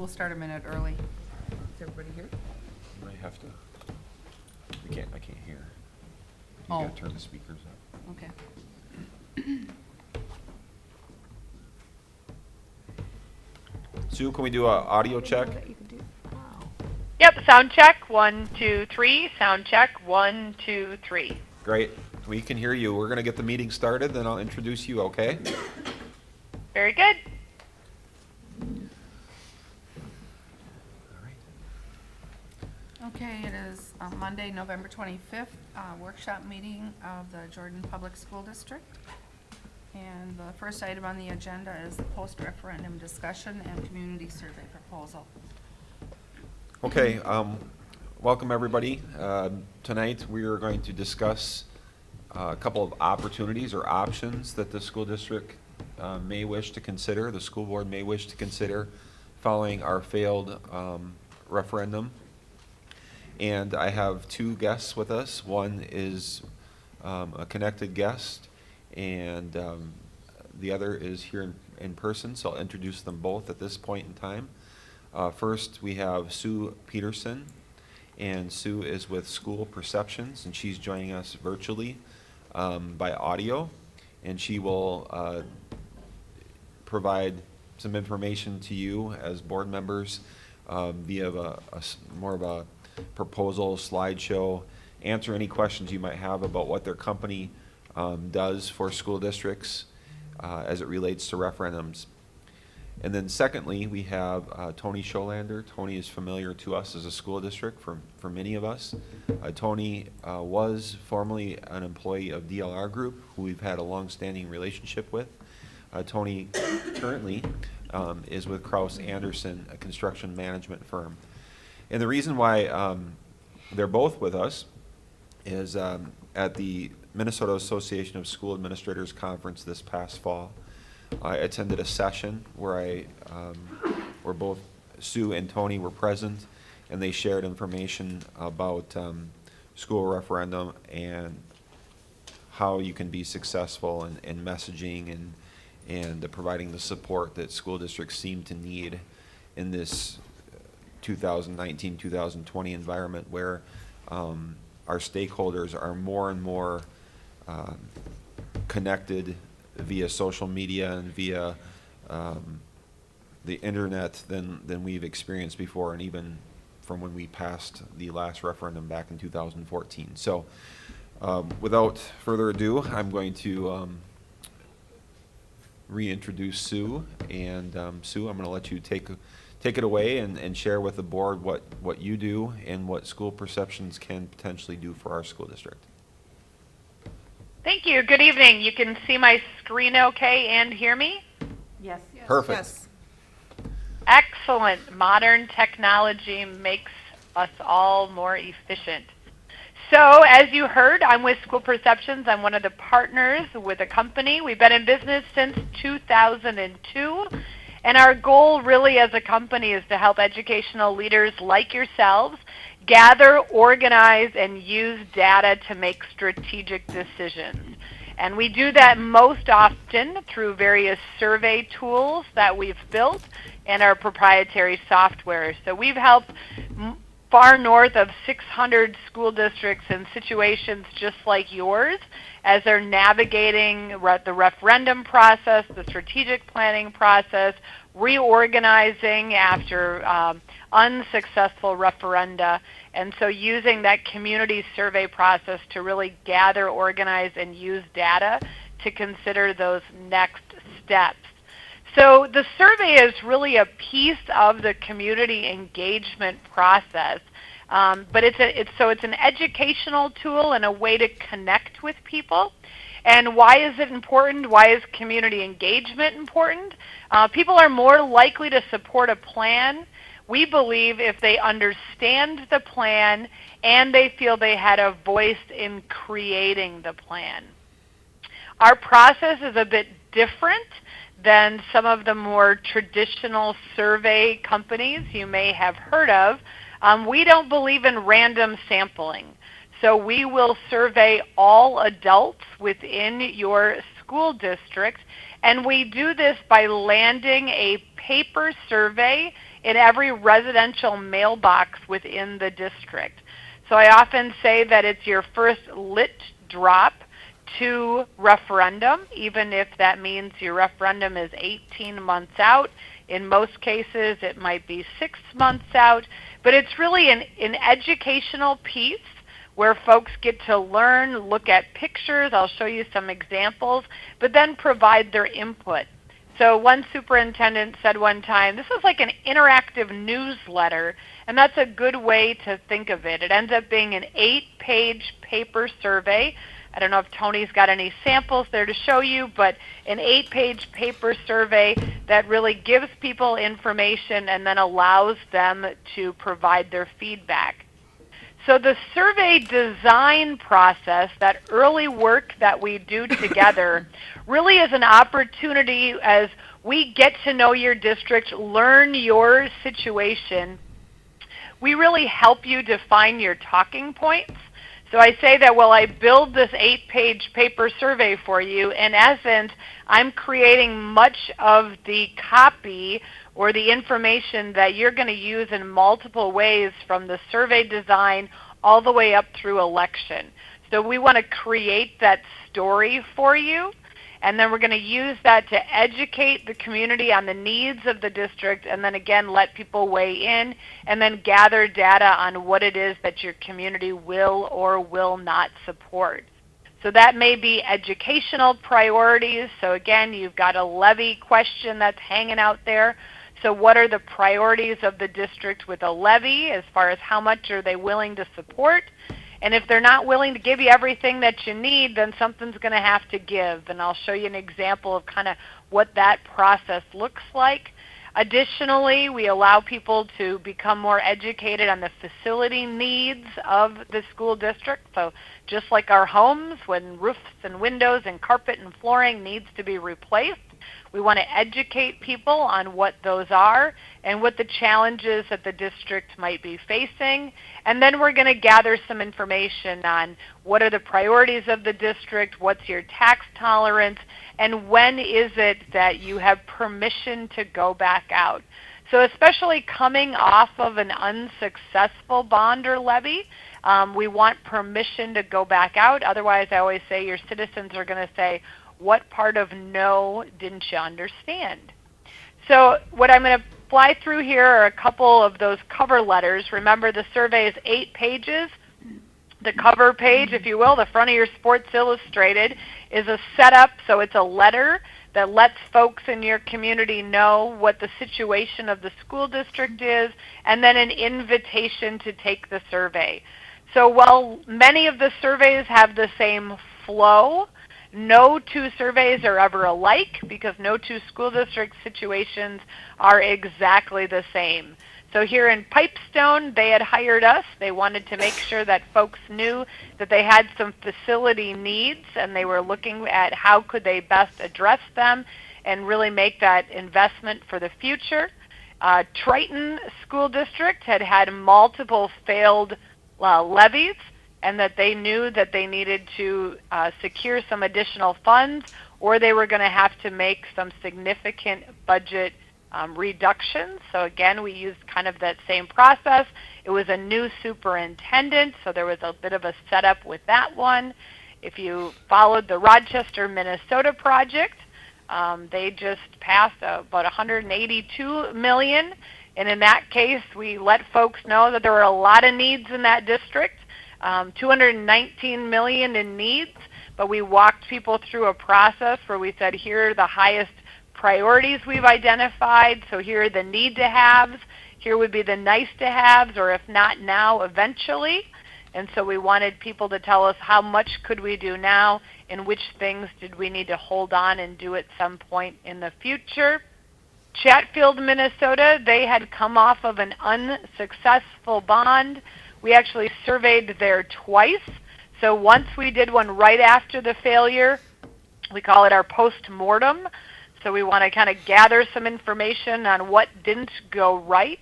We'll start a minute early. Is everybody here? You might have to. I can't hear. You Oh. gotta turn the speakers up. Okay. Sue, can we do an audio check? Yep, sound check, 1, 2, 3. Sound check, 1, 2, 3. Great. We can hear you. We're going to get the meeting started, then I'll introduce you, okay? Very good. All right. Okay, it is Monday, November 25th, workshop meeting of the Jordan Public School District. And the first item on the agenda is the post-referendum discussion and community survey proposal. Okay, welcome everybody. Tonight we are going to discuss a couple of opportunities or options that the school district may wish to consider, the school board may wish to consider following our failed referendum. And I have two guests with us. One is a connected guest, and the other is here in person, so I'll introduce them both at this point in time. First, we have Sue Peterson, and Sue is with School Perceptions, and she's joining us virtually by audio, and she will provide some information to you as board members via more of a proposal slideshow, answer any questions you might have about what their company does for school districts as it relates to referendums. And then secondly, we have Tony Scholander. Tony is familiar to us as a school district for many of us. Tony was formerly an employee of DLR Group, who we've had a long-standing relationship with. Tony currently is with Kraus Anderson, a construction management firm. And the reason why they're both with us is at the Minnesota Association of School Administrators Conference this past fall, I attended a session where where both Sue and Tony were present, and they shared information about school referendum and how you can be successful in messaging and providing the support that school districts seem to need in this 2019-2020 environment where our stakeholders are more and more connected via social media and via the internet than we've experienced before, and even from when we passed the last referendum back in 2014. So without further ado, I'm going to reintroduce Sue, and Sue, I'm going to let you take it away and share with the board what you do and what School Perceptions can potentially do for our school district. Thank you. Good evening. You can see my screen okay and hear me? Yes. Perfect. Yes. Excellent. Modern technology makes us all more efficient. So, as you heard, I'm with School Perceptions. I'm one of the partners with a company. We've been in business since 2002. And our goal really as a company is to help educational leaders like yourselves gather, organize, and use data to make strategic decisions. And we do that most often through various survey tools that we've built and our proprietary software. So we've helped far north of 600 school districts in situations just like yours as they're navigating the referendum process, the strategic planning process, reorganizing after unsuccessful referenda, and so using that community survey process to really gather, organize, and use data to consider those next steps. So the survey is really a piece of the community engagement process, but it's an educational tool and a way to connect with people. And why is it important? Why is community engagement important? People are more likely to support a plan, we believe, if they understand the plan and they feel they had a voice in creating the plan. Our process is a bit different than some of the more traditional survey companies you may have heard of. We don't believe in random sampling. So we will survey all adults within your school district, and we do this by landing a paper survey in every residential mailbox within the district. So I often say that it's your first lit drop to referendum, even if that means your referendum is 18 months out. In most cases, it might be 6 months out, but it's really an educational piece where folks get to learn, look at pictures. I'll show you some examples, but then provide their input. So one superintendent said one time, this is like an interactive newsletter, and that's a good way to think of it. It ends up being an 8-page paper survey. I don't know if Tony's got any samples there to show you, but an 8-page paper survey that really gives people information and then allows them to provide their feedback. So the survey design process, that early work that we do together, really is an opportunity as we get to know your district, learn your situation. We really help you define your talking points. So I say that while I build this 8-page paper survey for you, in essence, I'm creating much of the copy or the information that you're going to use in multiple ways from the survey design all the way up through election. So we want to create that story for you, and then we're going to use that to educate the community on the needs of the district, and then again let people weigh in, and then gather data on what it is that your community will or will not support. So that may be educational priorities. So again, you've got a levy question that's hanging out there. So what are the priorities of the district with a levy as far as how much are they willing to support? And if they're not willing to give you everything that you need, then something's going to have to give. And I'll show you an example of kind of what that process looks like. Additionally, we allow people to become more educated on the facility needs of the school district. So just like our homes, when roofs and windows and carpet and flooring needs to be replaced, we want to educate people on what those are and what the challenges that the district might be facing. And then we're going to gather some information on what are the priorities of the district, what's your tax tolerance, and when is it that you have permission to go back out. So especially coming off of an unsuccessful bond or levy, we want permission to go back out. Otherwise, I always say your citizens are going to say, what part of no didn't you understand? So what I'm going to fly through here are a couple of those cover letters. Remember, the survey is 8 pages. The cover page, if you will, the front of your Sports Illustrated, is a setup. So it's a letter that lets folks in your community know what the situation of the school district is, and then an invitation to take the survey. So while many of the surveys have the same flow, no two surveys are ever alike because no two school district situations are exactly the same. So here in Pipestone, they had hired us. They wanted to make sure that folks knew that they had some facility needs, and they were looking at how could they best address them and really make that investment for the future. Triton School District had had multiple failed levies, and that they knew that they needed to secure some additional funds, or they were going to have to make some significant budget reductions. So again, we used kind of that same process. It was a new superintendent, so there was a bit of a setup with that one. If you followed the Rochester, Minnesota project, they just passed about $182 million, and in that case, we let folks know that there were a lot of needs in that district. $219 million in needs, but we walked people through a process where we said, here are the highest priorities we've identified, so here are the need-to-haves, here would be the nice-to-haves, or if not now, eventually. And so we wanted people to tell us how much could we do now and which things did we need to hold on and do at some point in the future. Chatfield, Minnesota, they had come off of an unsuccessful bond. We actually surveyed there twice. So once we did one right after the failure. We call it our post-mortem. So we want to kind of gather some information on what didn't go right.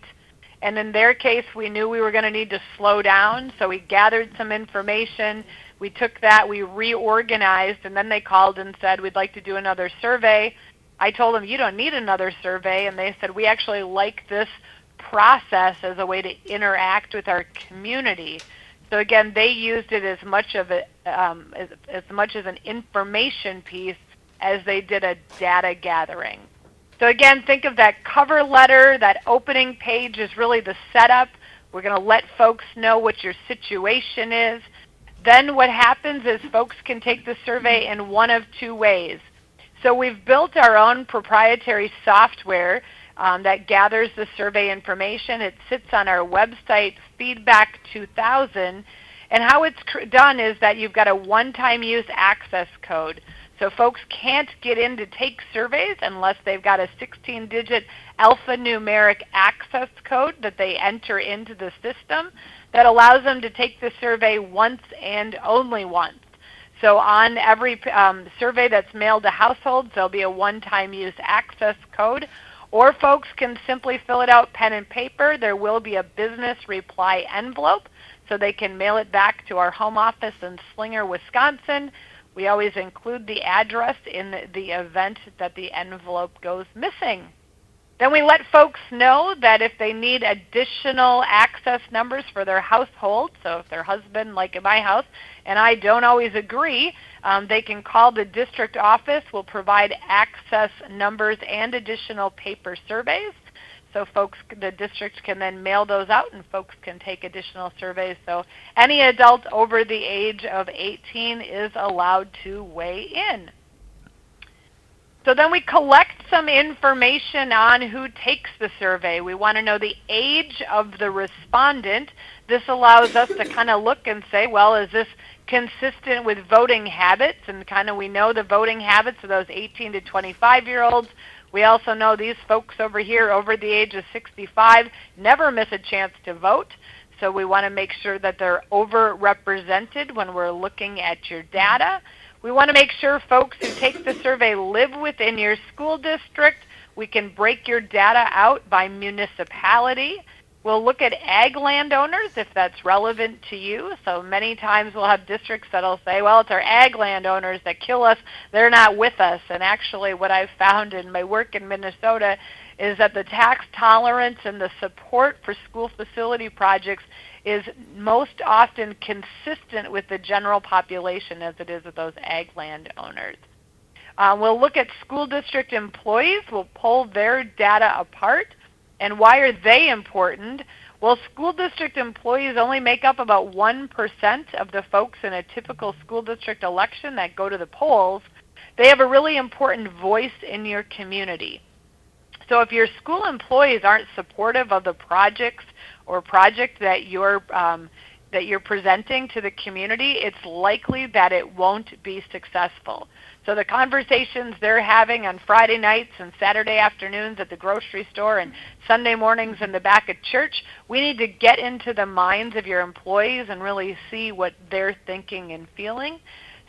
And in their case, we knew we were going to need to slow down. So we gathered some information. We took that, we reorganized, and then they called and said, we'd like to do another survey. I told them, you don't need another survey. And they said, we actually like this process as a way to interact with our community. So again, they used it as much of as much as an information piece as they did a data gathering. So again, think of that cover letter, that opening page is really the setup. We're going to let folks know what your situation is. Then what happens is folks can take the survey in one of two ways. So we've built our own proprietary software that gathers the survey information. It sits on our website, Feedback 2000. And how it's done is that you've got a one-time use access code. So folks can't get in to take surveys unless they've got a 16-digit alphanumeric access code that they enter into the system that allows them to take the survey once and only once. So on every survey that's mailed to households, there'll be a one-time use access code. Or folks can simply fill it out pen and paper. There will be a business reply envelope, so they can mail it back to our home office in Slinger, Wisconsin. We always include the address in the event that the envelope goes missing. Then we let folks know that if they need additional access numbers for their household, so if their husband, like in my house, and I don't always agree, they can call the district office. We'll provide access numbers and additional paper surveys. So folks, the district can then mail those out and folks can take additional surveys. So any adult over the age of 18 is allowed to weigh in. So then we collect some information on who takes the survey. We want to know the age of the respondent. This allows us to kind of look and say, well, is this consistent with voting habits? And kind of we know the voting habits of those 18 to 25-year-olds. We also know these folks over here over the age of 65 never miss a chance to vote. So we want to make sure that they're overrepresented when we're looking at your data. We want to make sure folks who take the survey live within your school district. We can break your data out by municipality. We'll look at ag landowners if that's relevant to you. So many times we'll have districts that'll say, well, it's our ag landowners that kill us. They're not with us. And actually what I've found in my work in Minnesota is that the tax tolerance and the support for school facility projects is most often consistent with the general population as it is with those ag landowners. We'll look at school district employees. We'll pull their data apart. And why are they important? Well, school district employees only make up about 1% of the folks in a typical school district election that go to the polls. They have a really important voice in your community. So if your school employees aren't supportive of the projects or project that you're presenting to the community, it's likely that it won't be successful. So the conversations they're having on Friday nights and Saturday afternoons at the grocery store and Sunday mornings in the back of church, we need to get into the minds of your employees and really see what they're thinking and feeling.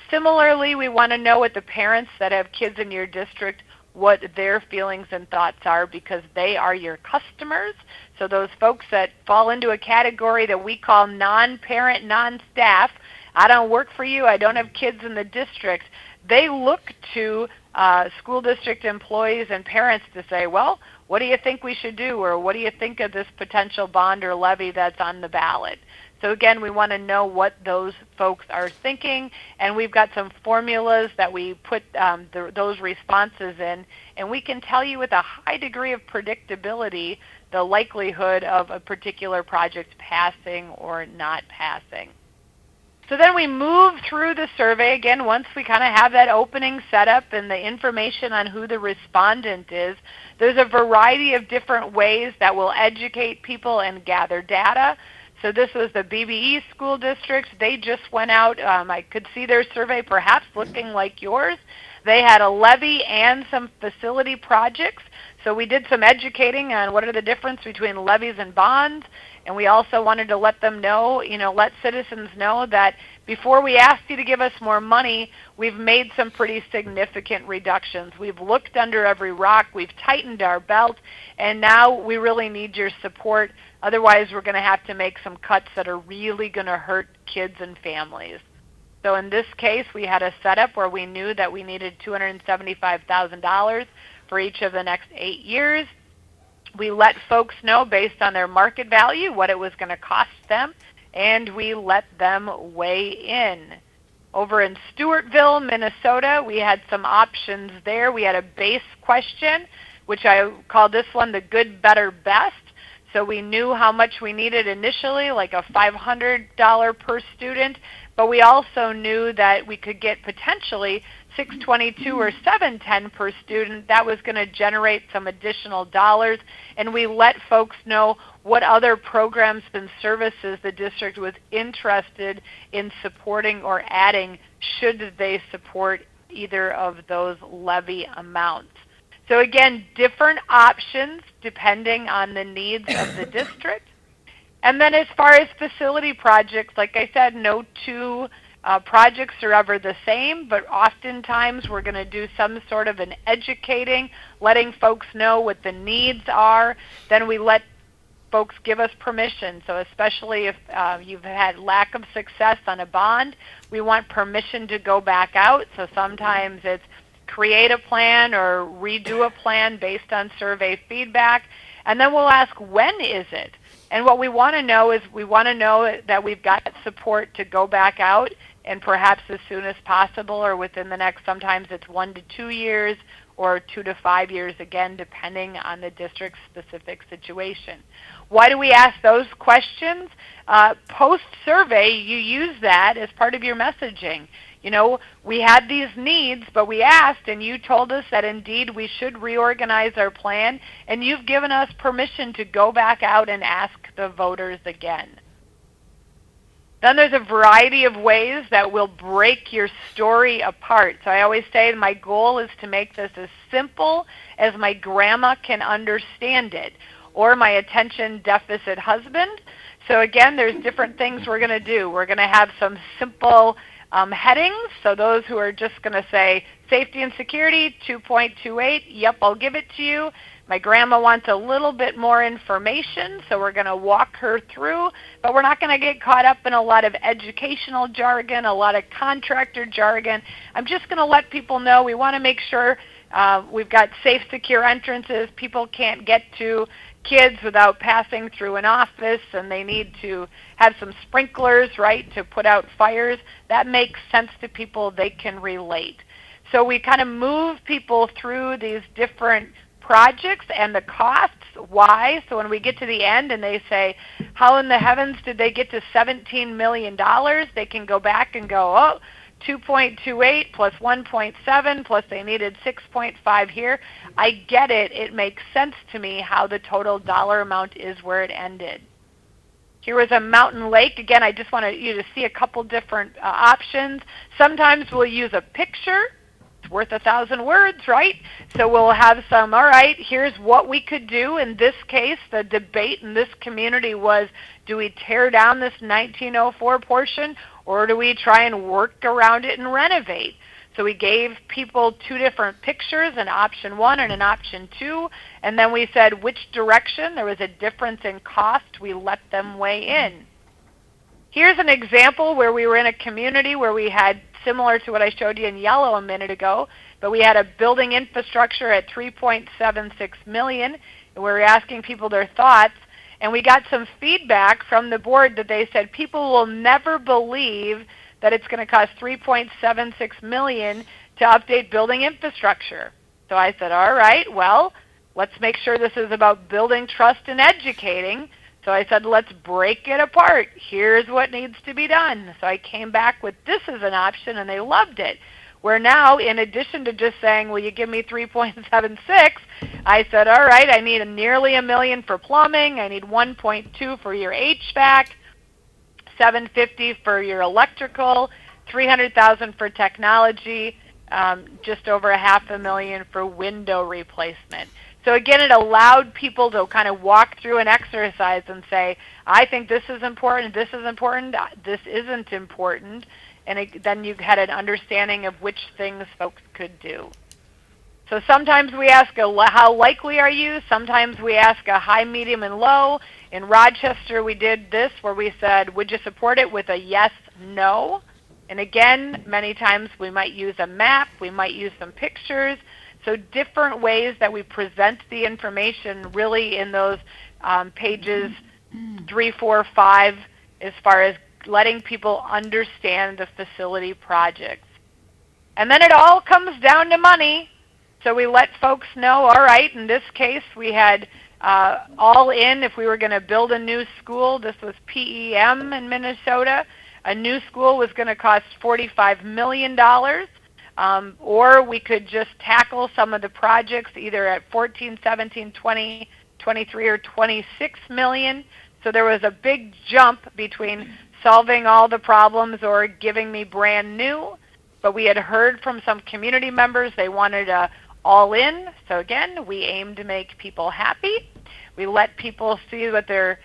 Similarly, we want to know what the parents that have kids in your district, what their feelings and thoughts are, because they are your customers. So those folks that fall into a category that we call non-parent, non-staff, I don't work for you, I don't have kids in the district, they look to school district employees and parents to say, well, what do you think we should do, or what do you think of this potential bond or levy that's on the ballot? So again, we want to know what those folks are thinking, and we've got some formulas that we put those responses in, and we can tell you with a high degree of predictability the likelihood of a particular project passing or not passing. So then we move through the survey. Again, once we kind of have that opening set up and the information on who the respondent is, there's a variety of different ways that will educate people and gather data. So this was the BBE school districts. They just went out. I could see their survey perhaps looking like yours. They had a levy and some facility projects. So we did some educating on what are the difference between levies and bonds. And we also wanted to let them know, let citizens know that before we asked you to give us more money, we've made some pretty significant reductions. We've looked under every rock, we've tightened our belt, and now we really need your support. Otherwise, we're going to have to make some cuts that are really going to hurt kids and families. So in this case, we had a setup where we knew that we needed $275,000 for each of the next 8 years. We let folks know based on their market value what it was going to cost them, and we let them weigh in. Over in Stewartville, Minnesota, we had some options there. We had a base question, which I called this one the good, better, best. So we knew how much we needed initially, like a $500 per student, but we also knew that we could get potentially $622 or $710 per student. That was going to generate some additional dollars, and we let folks know what other programs and services the district was interested in supporting or adding should they support either of those levy amounts. So again, different options depending on the needs of the district. And then as far as facility projects, like I said, no two projects are ever the same, but oftentimes we're going to do some sort of an educating, letting folks know what the needs are. Then we let folks give us permission. So especially if you've had lack of success on a bond, we want permission to go back out. So sometimes it's create a plan or redo a plan based on survey feedback. And then we'll ask, when is it? And what we want to know is we want to know that we've got support to go back out, and perhaps as soon as possible or within the next, sometimes it's 1 to 2 years or 2 to 5 years, again, depending on the district's specific situation. Why do we ask those questions? Post-survey, you use that as part of your messaging. You know, we had these needs, but we asked, and you told us that indeed we should reorganize our plan, and you've given us permission to go back out and ask the voters again. Then there's a variety of ways that will break your story apart. So I always say my goal is to make this as simple as my grandma can understand it, or my attention deficit husband. So again, there's different things we're going to do. We're going to have some simple headings. So those who are just going to say safety and security 2.28, yep, I'll give it to you. My grandma wants a little bit more information, so we're going to walk her through, but we're not going to get caught up in a lot of educational jargon, a lot of contractor jargon. I'm just going to let people know we want to make sure we've got safe, secure entrances. People can't get to kids without passing through an office, and they need to have some sprinklers, right, to put out fires. That makes sense to people. They can relate. So we kind of move people through these different projects and the costs. Why? So when we get to the end and they say, how in the heavens did they get to $17 million? They can go back and go, oh, 2.28 plus 1.7 plus they needed 6.5 here. I get it. It makes sense to me how the total dollar amount is where it ended. Here was a mountain lake. Again, I just want you to see a couple different options. Sometimes we'll use a picture. It's worth 1,000 words, right? So we'll have some, all right, here's what we could do. In this case, the debate in this community was, do we tear down this 1904 portion, or do we try and work around it and renovate? So we gave people two different pictures, an option 1 and an option 2, and then we said which direction. There was a difference in cost. We let them weigh in. Here's an example where we were in a community where we had, similar to what I showed you in yellow a minute ago, but we had a building infrastructure at $3.76 million, and we were asking people their thoughts, and we got some feedback from the board that they said people will never believe that it's going to cost $3.76 million to update building infrastructure. So I said, all right, well, let's make sure this is about building trust and educating. So I said, let's break it apart. Here's what needs to be done. So I came back with this as an option, and they loved it. Where now, in addition to just saying, will you give me 3.76, I said, all right, I need nearly $1 million for plumbing. I need 1.2 for your HVAC, $750 for your electrical, $300,000 for technology, just over $500,000 for window replacement. So again, it allowed people to kind of walk through an exercise and say, I think this is important, this is important, this isn't important, and then you had an understanding of which things folks could do. So sometimes we ask how likely are you? Sometimes we ask a high, medium, and low. In Rochester, we did this where we said, would you support it with a yes, no? And again, many times we might use a map, we might use some pictures. So different ways that we present the information really in those pages 3, 4, 5, as far as letting people understand the facility projects. And then it all comes down to money. So we let folks know, all right, in this case we had all in if we were going to build a new school. This was PEM in Minnesota. A new school was going to cost $45 million. Or we could just tackle some of the projects either at 14, 17, 20, 23, or 26 million. So there was a big jump between solving all the problems or giving me brand new. But we had heard from some community members they wanted a all in. So again, we aim to make people happy. We let people see what their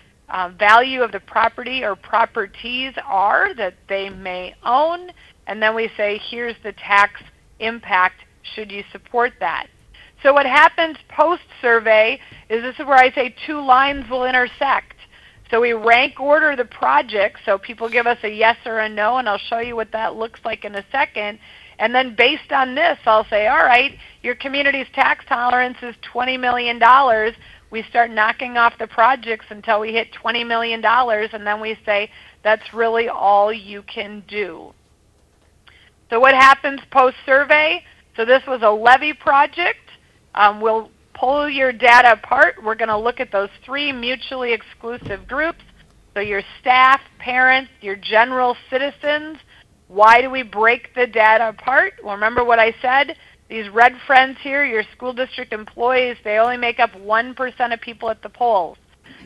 value of the property or properties are that they may own. And then we say, here's the tax impact should you support that. So what happens post-survey is this is where I say two lines will intersect. So we rank order the projects, so people give us a yes or a no, and I'll show you what that looks like in a second. And then based on this, I'll say, all right, your community's tax tolerance is $20 million. We start knocking off the projects until we hit $20 million, and then we say, that's really all you can do. So what happens post-survey? So this was a levy project. We'll pull your data apart. We're going to look at those three mutually exclusive groups. So your staff, parents, your general citizens. Why do we break the data apart? Well, remember what I said? These red friends here, your school district employees, they only make up 1% of people at the polls.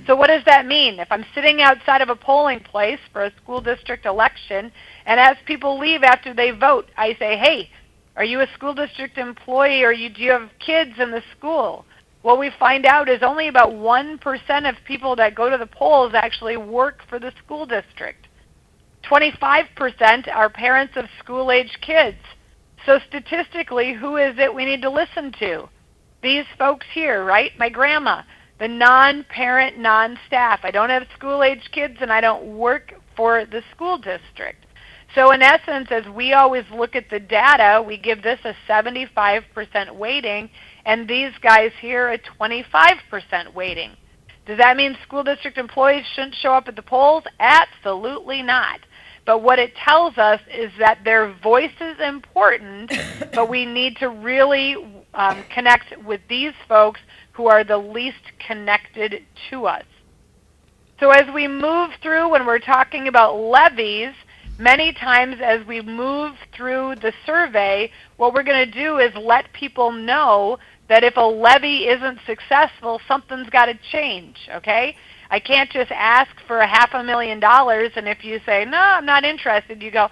So what does that mean? If I'm sitting outside of a polling place for a school district election, and as people leave after they vote, I say, hey, are you a school district employee or do you have kids in the school? What we find out is only about 1% of people that go to the polls actually work for the school district. 25% are parents of school-age kids. So statistically, who is it we need to listen to? These folks here, right? My grandma, the non-parent, non-staff. I don't have school-age kids and I don't work for the school district. So in essence, as we always look at the data, we give this a 75% weighting and these guys here a 25% weighting. Does that mean school district employees shouldn't show up at the polls? Absolutely not. But what it tells us is that their voice is important, but we need to really connect with these folks who are the least connected to us. So as we move through, when we're talking about levies, many times as we move through the survey, what we're going to do is let people know that if a levy isn't successful, something's got to change, okay? I can't just ask for $500,000, and if you say, no, I'm not interested, you go,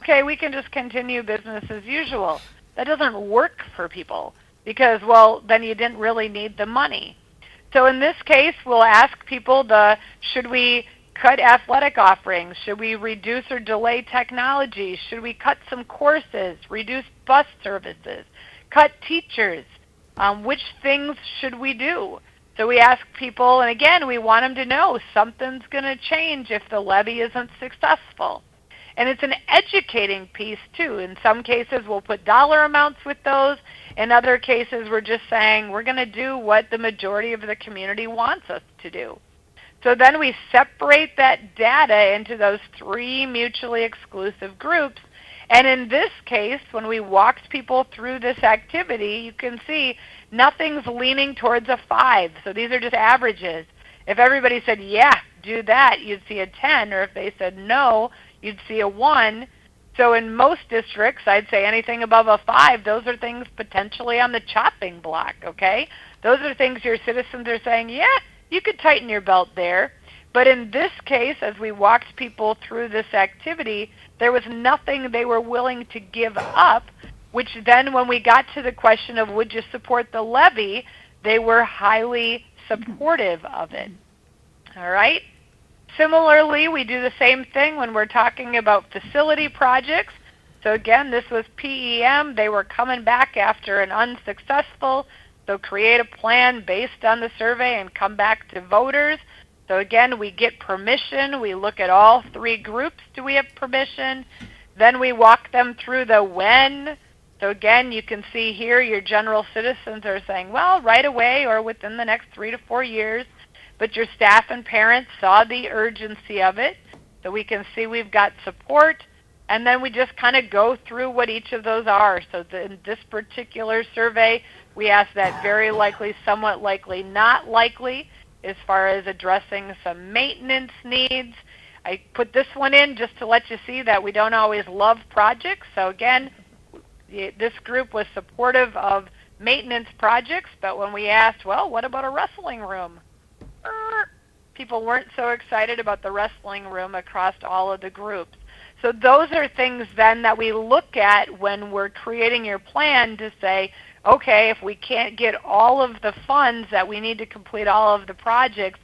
okay, we can just continue business as usual. That doesn't work for people because, well, then you didn't really need the money. So in this case, we'll ask people, should we cut athletic offerings? Should we reduce or delay technology? Should we cut some courses, reduce bus services, cut teachers? Which things should we do? So we ask people, and again, we want them to know something's going to change if the levy isn't successful. And it's an educating piece, too. In some cases, we'll put dollar amounts with those. In other cases, we're just saying we're going to do what the majority of the community wants us to do. So then we separate that data into those three mutually exclusive groups. And in this case, when we walked people through this activity, you can see nothing's leaning towards a 5. So these are just averages. If everybody said, yeah, do that, you'd see a 10. Or if they said no, you'd see a 1. So in most districts, I'd say anything above a 5, those are things potentially on the chopping block, okay? Those are things your citizens are saying, yeah, you could tighten your belt there. But in this case, as we walked people through this activity, there was nothing they were willing to give up, which then when we got to the question of would you support the levy, they were highly supportive of it. All right? Similarly, we do the same thing when we're talking about facility projects. So again, this was PEM. They were coming back after an unsuccessful, so create a plan based on the survey and come back to voters. So again, we get permission. We look at all 3 groups. Do we have permission? Then we walk them through the when. So again, you can see here your general citizens are saying, well, right away or within the next 3 to 4 years, but your staff and parents saw the urgency of it. So we can see we've got support, and then we just kind of go through what each of those are. So in this particular survey, we asked that very likely, somewhat likely, not likely, as far as addressing some maintenance needs. I put this one in just to let you see that we don't always love projects. So again, this group was supportive of maintenance projects, but when we asked, well, what about a wrestling room? People weren't so excited about the wrestling room across all of the groups. So those are things then that we look at when we're creating your plan to say, okay, if we can't get all of the funds that we need to complete all of the projects,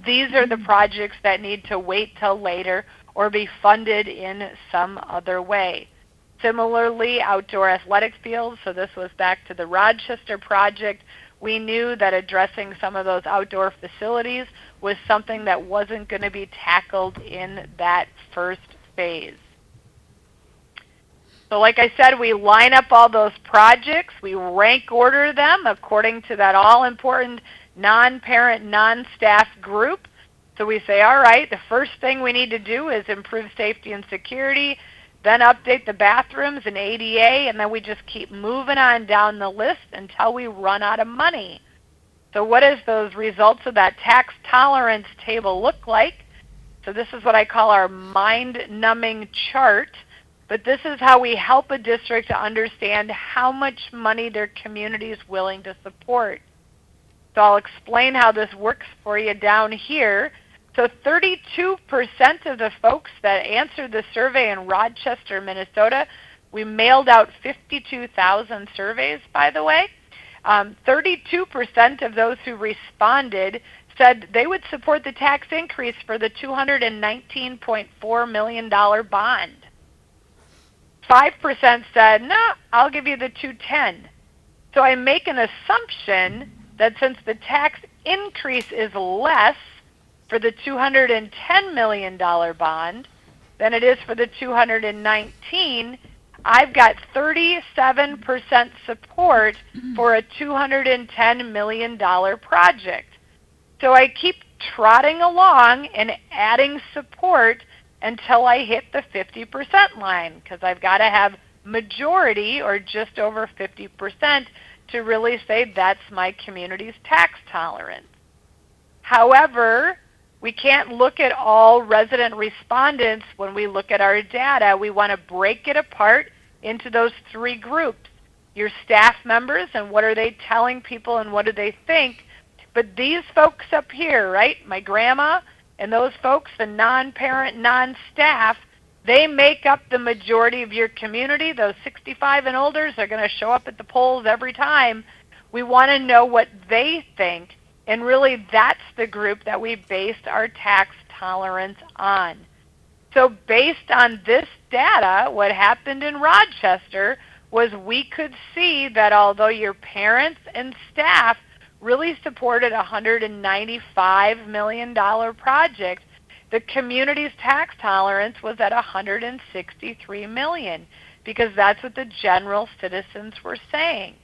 these are the projects that need to wait till later or be funded in some other way. Similarly, outdoor athletic fields, so this was back to the Rochester project. We knew that addressing some of those outdoor facilities was something that wasn't going to be tackled in that first phase. So like I said, we line up all those projects. We rank order them according to that all-important non-parent, non-staff group. So we say, all right, the first thing we need to do is improve safety and security, then update the bathrooms and ADA, and then we just keep moving on down the list until we run out of money. So what does those results of that tax tolerance table look like? So this is what I call our mind-numbing chart, but this is how we help a district to understand how much money their community is willing to support. So I'll explain how this works for you down here. So 32% of the folks that answered the survey in Rochester, Minnesota, we mailed out 52,000 surveys, by the way. 32% of those who responded said they would support the tax increase for the $219.4 million bond. 5% said, no, I'll give you the 210. So I make an assumption that since the tax increase is less for the $210 million bond than it is for the 219, I've got 37% support for a $210 million project. So I keep trotting along and adding support until I hit the 50% line, because I've got to have majority or just over 50% to really say that's my community's tax tolerance. However, we can't look at all resident respondents when we look at our data. We want to break it apart into those three groups. Your staff members, and what are they telling people and what do they think? But these folks up here, right, my grandma and those folks, the non-parent, non-staff, they make up the majority of your community. Those 65 and olders are going to show up at the polls every time. We want to know what they think. And really, that's the group that we based our tax tolerance on. So based on this data, what happened in Rochester was we could see that although your parents and staff really supported a $195 million project, the community's tax tolerance was at $163 million, because that's what the general citizens were saying.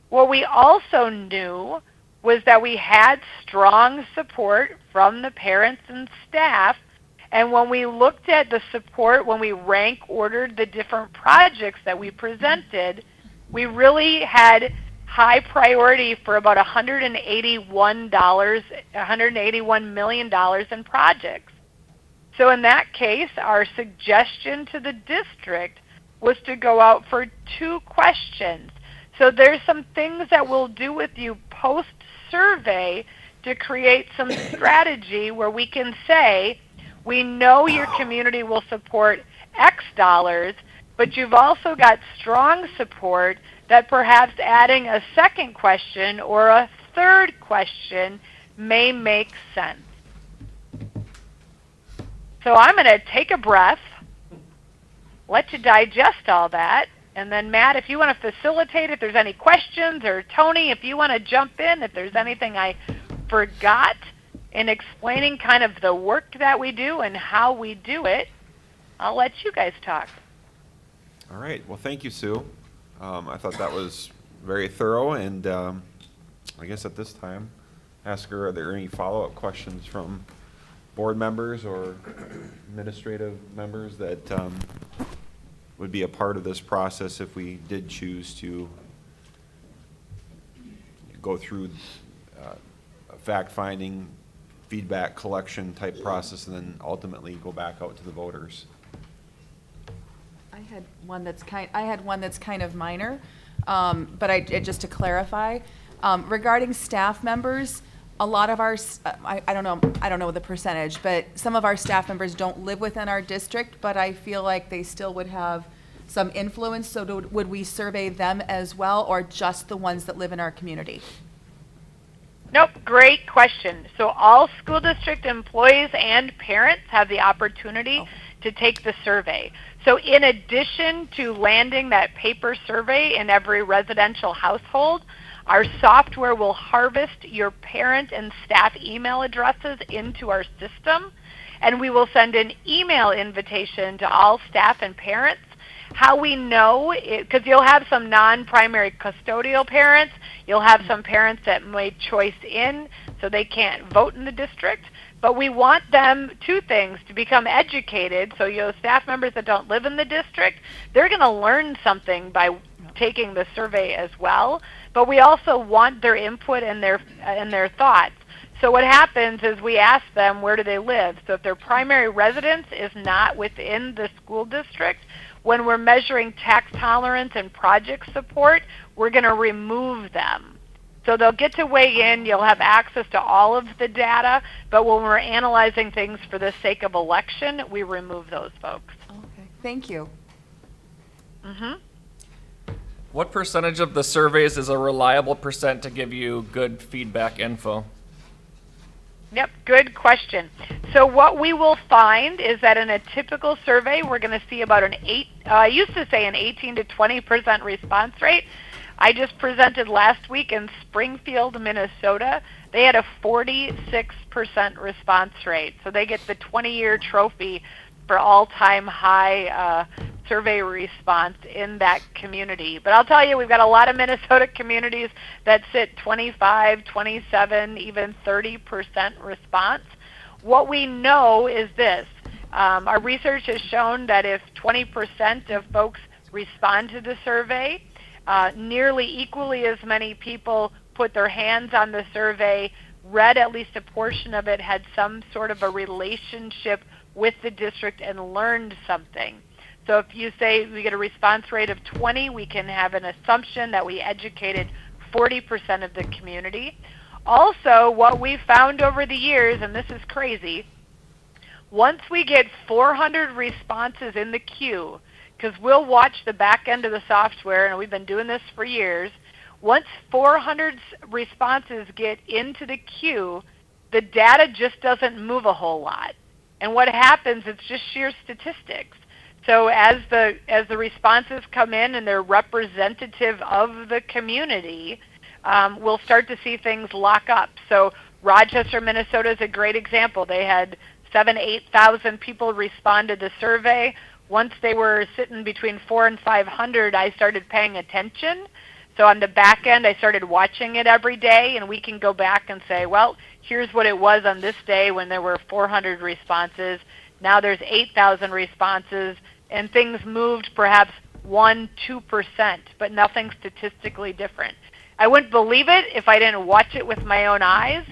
What we also knew was that we had strong support from the parents and staff, and when we looked at the support, when we rank ordered the different projects that we presented, we really had high priority for about $181 million in projects. So in that case, our suggestion to the district was to go out for 2 questions. So there's some things that we'll do with you post-survey to create some strategy where we can say, we know your community will support X dollars, but you've also got strong support that perhaps adding a second question or a third question may make sense. So I'm going to take a breath, let you digest all that, and then Matt, if you want to facilitate, if there's any questions, or Tony, if you want to jump in, if there's anything I forgot in explaining kind of the work that we do and how we do it, I'll let you guys talk. All right. Well, thank you, Sue. I thought that was very thorough, and I guess at this time, ask her, are there any follow-up questions from board members or administrative members that would be a part of this process if we did choose to go through a fact-finding, feedback collection type process, and then ultimately go back out to the voters? I had one that's kind of minor, but just to clarify, regarding staff members, a lot of our, I don't know the percentage, but some of our staff members don't live within our district, but I feel like they still would have some influence. So would we survey them as well, or just the ones that live in our community? Nope, great question. So all school district employees and parents have the opportunity to take the survey. So in addition to landing that paper survey in every residential household, our software will harvest your parent and staff email addresses into our system, and we will send an email invitation to all staff and parents. How we know, because you'll have some non-primary custodial parents, you'll have some parents that made choice in, so they can't vote in the district, but we want them, two things, to become educated. So staff members that don't live in the district, they're going to learn something by taking the survey as well, but we also want their input and their thoughts. So what happens is we ask them, where do they live? So if their primary residence is not within the school district, when we're measuring tax tolerance and project support, we're going to remove them. So they'll get to weigh in, you'll have access to all of the data, but when we're analyzing things for the sake of election, we remove those folks. Okay, thank you. What percentage of the surveys is a reliable percent to give you good feedback info? Yep, good question. So what we will find is that in a typical survey, we're going to see about I used to say an 18 to 20% response rate. I just presented last week in Springfield, Minnesota. They had a 46% response rate. So they get the 20-year trophy for all-time high survey response in that community. But I'll tell you, we've got a lot of Minnesota communities that sit 25, 27, even 30% response. What we know is this. Our research has shown that if 20% of folks respond to the survey, nearly equally as many people put their hands on the survey, read at least a portion of it, had some sort of a relationship with the district, and learned something. So if you say we get a response rate of 20, we can have an assumption that we educated 40% of the community. Also, what we've found over the years, and this is crazy, once we get 400 responses in the queue, because we'll watch the back end of the software, and we've been doing this for years, once 400 responses get into the queue, the data just doesn't move a whole lot. And what happens, it's just sheer statistics. So as the responses come in and they're representative of the community, we'll start to see things lock up. So Rochester, Minnesota is a great example. They had 8,000 people respond to the survey. Once they were sitting between 400 and 500, I started paying attention. So on the back end, I started watching it every day, and we can go back and say, well, here's what it was on this day when there were 400 responses. Now there's 8,000 responses, and things moved perhaps 1-2%, but nothing statistically different. I wouldn't believe it if I didn't watch it with my own eyes.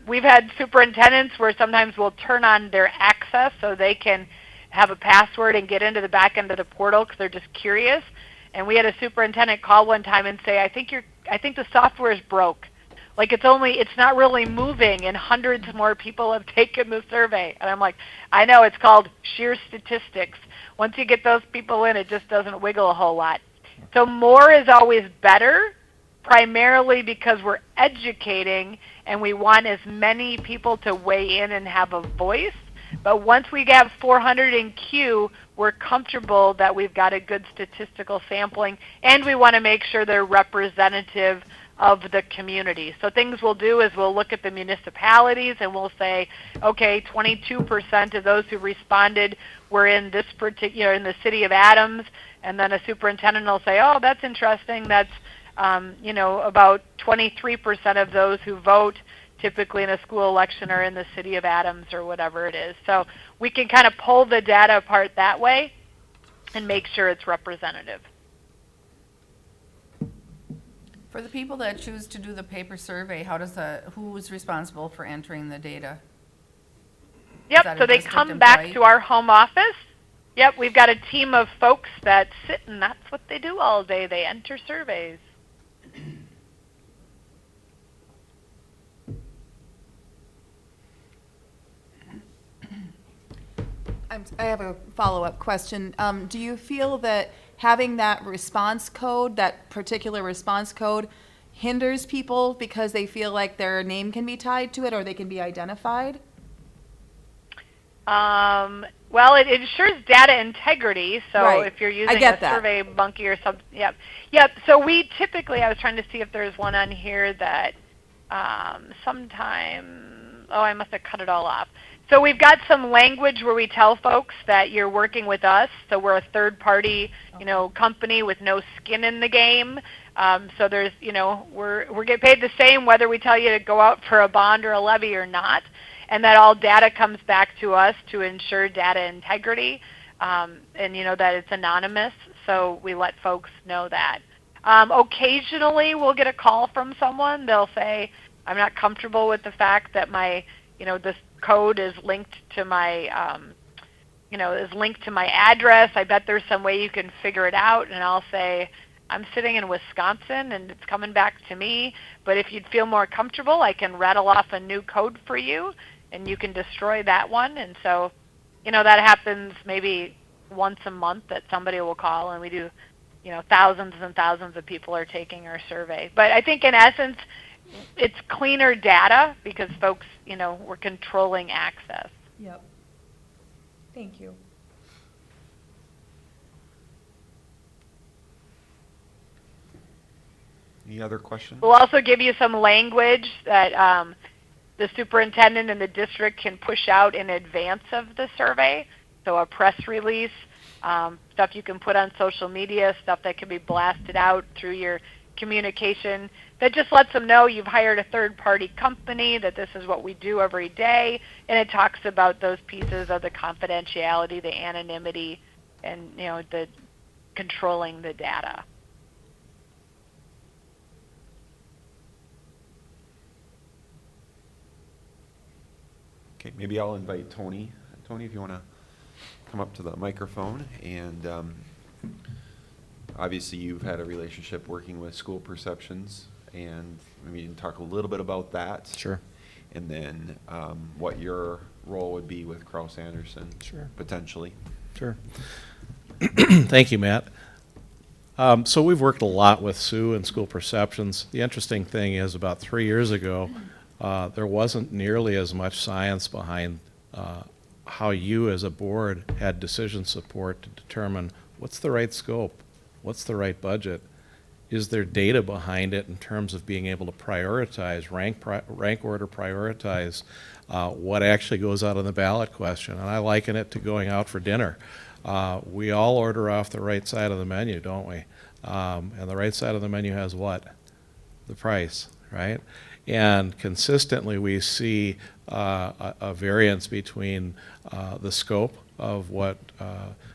We've had superintendents where sometimes we'll turn on their access so they can have a password and get into the back end of the portal because they're just curious. And we had a superintendent call one time and say, I think the software is broke. Like it's not really moving, and hundreds more people have taken the survey. And I'm like, I know, it's called sheer statistics. Once you get those people in, it just doesn't wiggle a whole lot. So more is always better, primarily because we're educating and we want as many people to weigh in and have a voice. But once we have 400 in queue, we're comfortable that we've got a good statistical sampling, and we want to make sure they're representative of the community. So things we'll do is we'll look at the municipalities and we'll say, okay, 22% of those who responded were in this particular, in the city of Adams, and then a superintendent will say, oh, that's interesting, that's about 23% of those who vote typically in a school election are in the city of Adams or whatever it is. So we can kind of pull the data apart that way and make sure it's representative. For the people that choose to do the paper survey, who's responsible for entering the data? Yep, that a so they district come back employee? to our home office. Yep, we've got a team of folks that sit, and that's what they do all day. They enter surveys. I have a follow-up question. Do you feel that having that response code, that particular response code, hinders people because they feel like their name can be tied to it or they can be identified? Well, it ensures data integrity. So Right. if you're I using get a that. Survey Monkey or something, yep. So we typically, I was trying to see if there's one on here that sometime, I must have cut it all off. So we've got some language where we tell folks that you're working with us. So we're a third-party, company with no skin in the game. So there's, we're getting paid the same whether we tell you to go out for a bond or a levy or not, and that all data comes back to us to ensure data integrity, and that it's anonymous. So we let folks know that. Occasionally, we'll get a call from someone. They'll say, "I'm not comfortable with the fact that my, this code is linked to my, is linked to my address. I bet there's some way you can figure it out." And I'll say, "I'm sitting in Wisconsin and it's coming back to me, but if you'd feel more comfortable, I can rattle off a new code for you and you can destroy that one." And so, that happens maybe once a month that somebody will call, and we do, thousands and thousands of people are taking our survey. But I think in essence, it's cleaner data because folks, we're controlling access. Yep. Thank you. Any other questions? We'll also give you some language that the superintendent and the district can push out in advance of the survey. So a press release, stuff you can put on social media, stuff that can be blasted out through your communication that just lets them know you've hired a third-party company, that this is what we do every day, and it talks about those pieces of the confidentiality, the anonymity, and the controlling the data. Okay, maybe I'll invite Tony. Tony, if you want to come up to the microphone. And obviously you've had a relationship working with School Perceptions, and maybe you can talk a little bit about that. Sure. And then what your role would be with Kraus Anderson. Sure. Potentially. Sure. Thank you, Matt. So we've worked a lot with Sue and School Perceptions. The interesting thing is about 3 years ago, there wasn't nearly as much science behind how you as a board had decision support to determine what's the right scope, what's the right budget, is there data behind it in terms of being able to prioritize, rank order prioritize what actually goes out on the ballot question. And I liken it to going out for dinner. We all order off the right side of the menu, don't we? And the right side of the menu has what? The price, right? And consistently we see a variance between the scope of what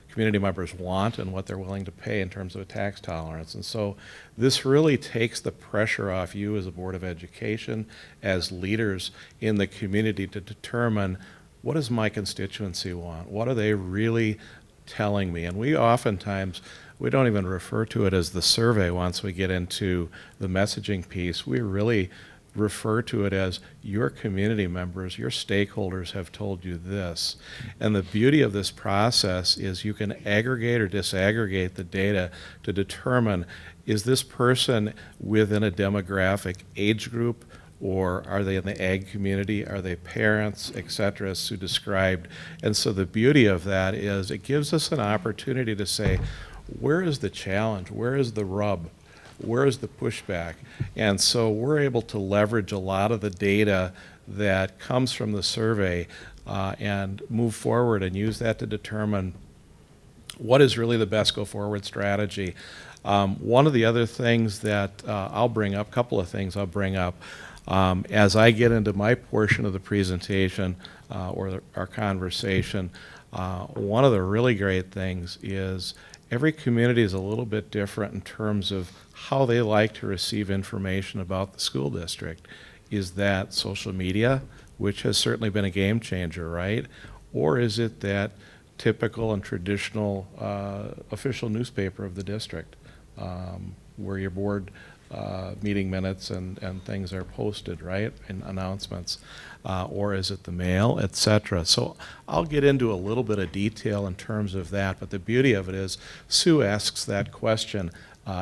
community members want and what they're willing to pay in terms of a tax tolerance. And so this really takes the pressure off you as a Board of Education, as leaders in the community, to determine what does my constituency want? What are they really telling me? And we oftentimes, we don't even refer to it as the survey once we get into the messaging piece. We really refer to it as your community members, your stakeholders have told you this. And the beauty of this process is you can aggregate or disaggregate the data to determine, is this person within a demographic age group, or are they in the ag community, are they parents, et cetera, as Sue described. And so the beauty of that is it gives us an opportunity to say, where is the challenge, where is the rub? where is the pushback? And so we're able to leverage a lot of the data that comes from the survey and move forward and use that to determine what is really the best go-forward strategy. One of the other things that I'll bring up, couple of things I'll bring up, as I get into my portion of the presentation or our conversation, one of the really great things is every community is a little bit different in terms of how they like to receive information about the school district. Is that social media, which has certainly been a game changer, right? Or is it that typical and traditional official newspaper of the district, where your board meeting minutes and things are posted, right, and announcements, or is it the mail, etc. So I'll get into a little bit of detail in terms of that, but the beauty of it is Sue asks that question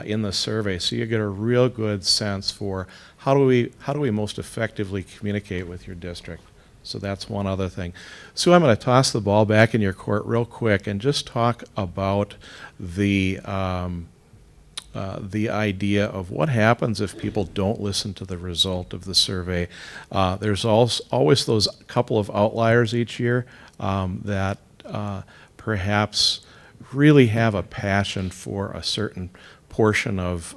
in the survey, so you get a real good sense for how do we most effectively communicate with your district. So that's one other thing. Sue, I'm going to toss the ball back in your court real quick and just talk about the idea of what happens if people don't listen to the result of the survey. There's always those couple of outliers each year that perhaps really have a passion for a certain portion of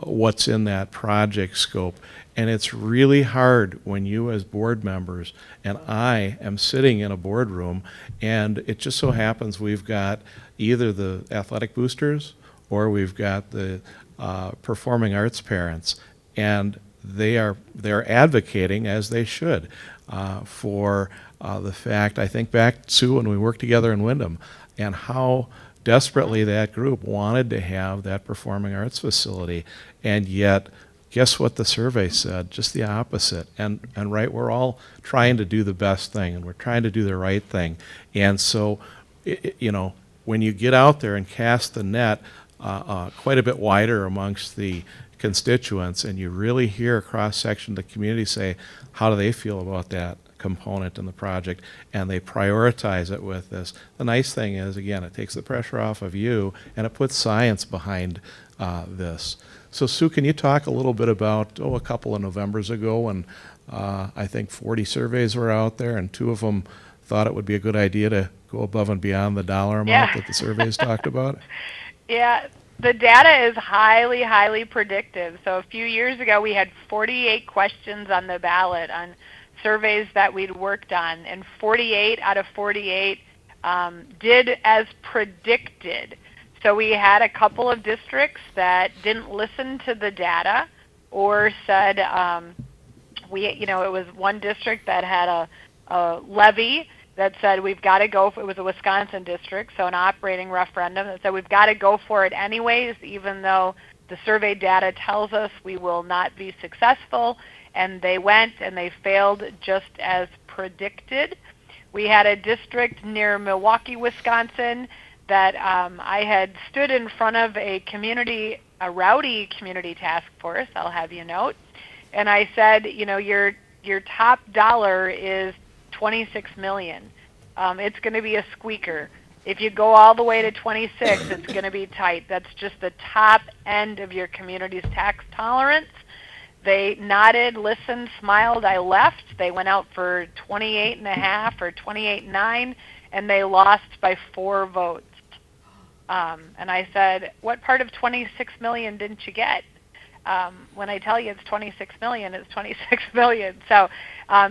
what's in that project scope. And it's really hard when you as board members, and I am sitting in a boardroom, and it just so happens we've got either the athletic boosters or we've got the performing arts parents, and they're advocating, as they should, for the fact, I think back, Sue, when we worked together in Wyndham, and how desperately that group wanted to have that performing arts facility, and yet guess what the survey said? Just the opposite. And right, we're all trying to do the best thing, and we're trying to do the right thing. And so, when you get out there and cast the net quite a bit wider amongst the constituents, and you really hear a cross-section of the community say, how do they feel about that component in the project, and they prioritize it with this. The nice thing is, again, it takes the pressure off of you, and it puts science behind this. So Sue, can you talk a little bit about, a couple of Novembers ago when I think 40 surveys were out there, and 2 of them thought it would be a good idea to go above and beyond the dollar amount that the surveys talked about? Yeah, the data is highly, highly predictive. So a few years ago, we had 48 questions on the ballot on surveys that we'd worked on, and 48 out of 48 did as predicted. So we had a couple of districts that didn't listen to the data, or said it was one district that had a levy that said we've got to go for, it was a Wisconsin district, so an operating referendum that said we've got to go for it anyways, even though the survey data tells us we will not be successful, and they went and they failed just as predicted. We had a district near Milwaukee, Wisconsin, that I had stood in front of a rowdy community task force, I'll have you note, and I said, your top dollar is $26 million. It's going to be a squeaker. If you go all the way to 26, it's going to be tight. That's just the top end of your community's tax tolerance. They nodded, listened, smiled. I left. They went out for 28.5 or 28.9, and they lost by 4 votes. And I said, what part of 26 million didn't you get? When I tell you it's 26 million, it's 26 million. So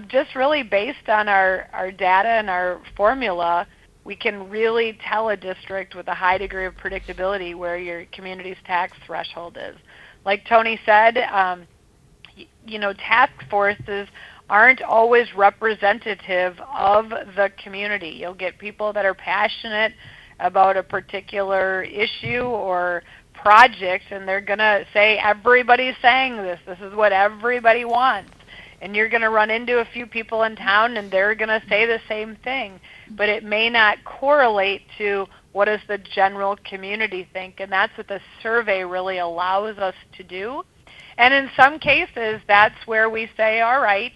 just really based on our data and our formula, we can really tell a district with a high degree of predictability where your community's tax threshold is. Like Tony said, task forces aren't always representative of the community. You'll get people that are passionate about a particular issue or project, and they're going to say, everybody's saying this. This is what everybody wants. And you're going to run into a few people in town, and they're going to say the same thing. But it may not correlate to what does the general community think, and that's what the survey really allows us to do. And in some cases, that's where we say, all right,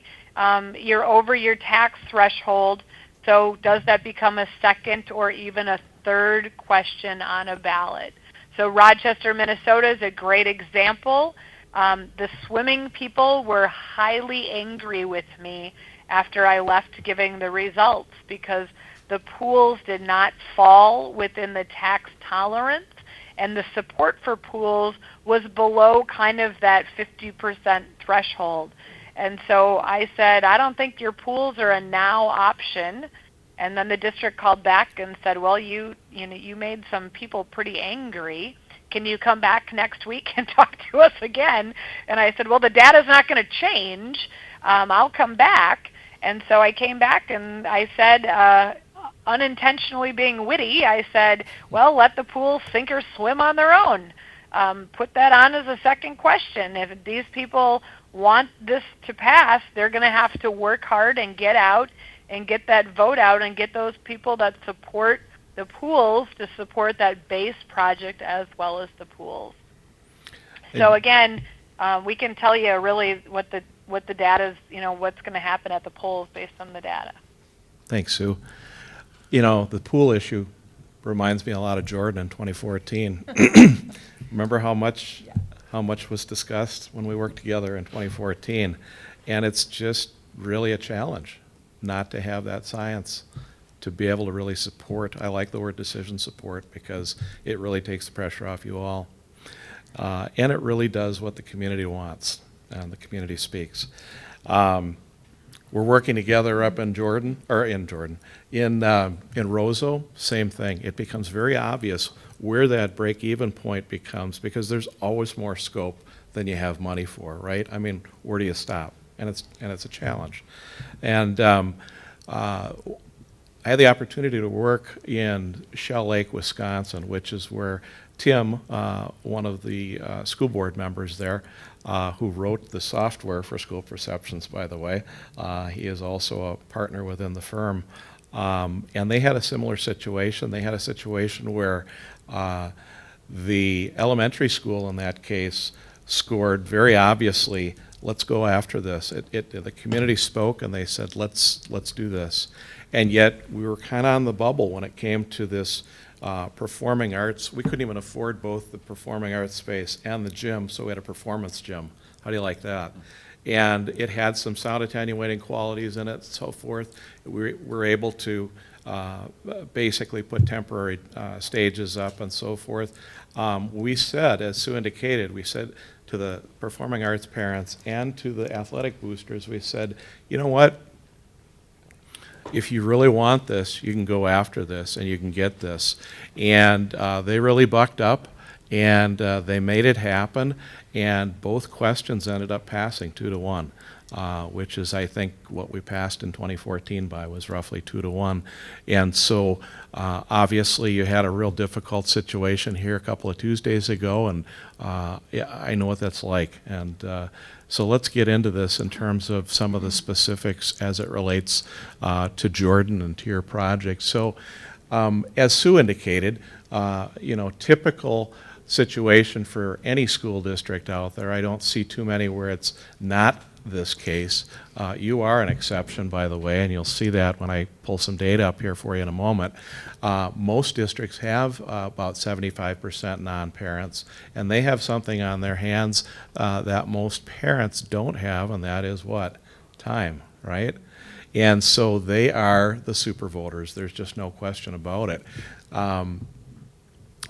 you're over your tax threshold, so does that become a second or even a third question on a ballot? So Rochester, Minnesota is a great example. The swimming people were highly angry with me after I left giving the results because the pools did not fall within the tax tolerance, and the support for pools was below kind of that 50% threshold. And so I said, I don't think your pools are a now option. And then the district called back and said, well, you made some people pretty angry. Can you come back next week and talk to us again? And I said, well, the data's not going to change. I'll come back. And so I came back and I said, unintentionally being witty, I said, well, let the pool sink or swim on their own. Put that on as a second question. If these people want this to pass, they're going to have to work hard and get out and get that vote out and get those people that support the pools to support that base project as well as the pools. So again, we can tell you really what the data is, what's going to happen at the polls based on the data. Thanks, Sue. The pool issue reminds me a lot of Jordan in 2014. Remember how much was discussed when we worked together in 2014? And it's just really a challenge not to have that science to be able to really support. I like the word decision support because it really takes the pressure off you all. And it really does what the community wants and the community speaks. We're working together up in Roseau, same thing. It becomes very obvious where that break-even point becomes because there's always more scope than you have money for, right? I mean, where do you stop? And it's a challenge. And I had the opportunity to work in Shell Lake, Wisconsin, which is where Tim, one of the school board members there, who wrote the software for school perceptions, by the way. He is also a partner within the firm. And they had a similar situation. They had a situation where the elementary school in that case scored very obviously, let's go after this. The community spoke and they said, let's do this. And yet we were kind of on the bubble when it came to this performing arts. We couldn't even afford both the performing arts space and the gym, so we had a performance gym. How do you like that? And it had some sound attenuating qualities in it and so forth. We were able to basically put temporary stages up and so forth. We said, as Sue indicated, we said to the performing arts parents and to the athletic boosters, we said, you know what? If you really want this, you can go after this and you can get this. And they really bucked up and they made it happen. And both questions ended up passing 2-1, which is, I think, what we passed in 2014 by was roughly 2-1. And so obviously you had a real difficult situation here a couple of Tuesdays ago, and yeah, I know what that's like. And so let's get into this in terms of some of the specifics as it relates to Jordan and to your project. So as Sue indicated, typical situation for any school district out there. I don't see too many where it's not this case. You are an exception, by the way, and you'll see that when I pull some data up here for you in a moment. Most districts have about 75% non-parents, and they have something on their hands that most parents don't have, and that is what? Time, right? And so they are the super voters. There's just no question about it.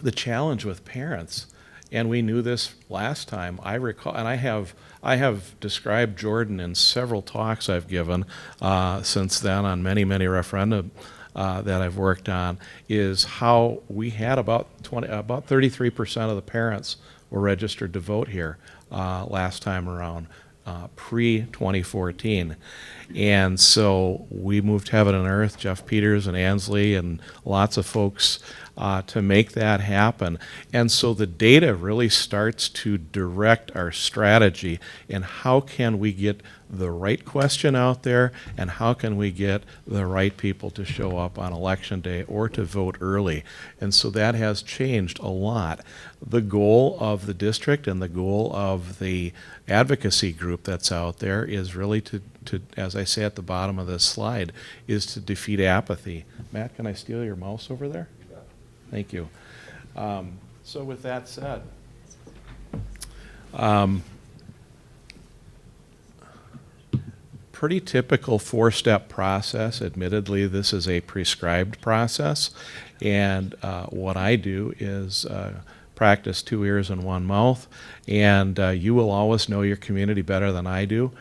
The challenge with parents, and we knew this last time, I recall, and I have described Jordan in several talks I've given since then on many referenda that I've worked on, is how we had about 33% of the parents were registered to vote here last time around, pre-2014. And so we moved heaven and earth, Jeff Peters and Ansley and lots of folks to make that happen. And so the data really starts to direct our strategy in how can we get the right question out there and how can we get the right people to show up on election day or to vote early. And so that has changed a lot. The goal of the district and the goal of the advocacy group that's out there is really to, as I say at the bottom of this slide, is to defeat apathy. Matt, can I steal your mouse over there? Thank you. So with that said, pretty typical four-step process. Admittedly, this is a prescribed process, and what I do is practice 2 ears and 1 mouth, and you will always know your community better than I do.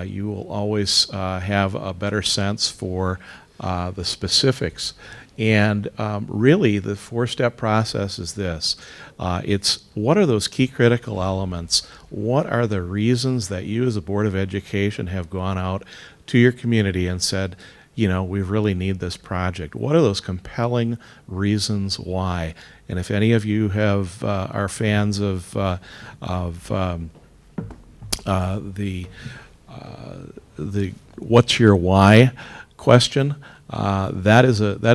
You will always have a better sense for the specifics. And really, the four-step process is this. It's what are those key critical elements? What are the reasons that you as a Board of Education have gone out to your community and said, you know, we really need this project? What are those compelling reasons why? And if any of you have are fans of the what's your why question, that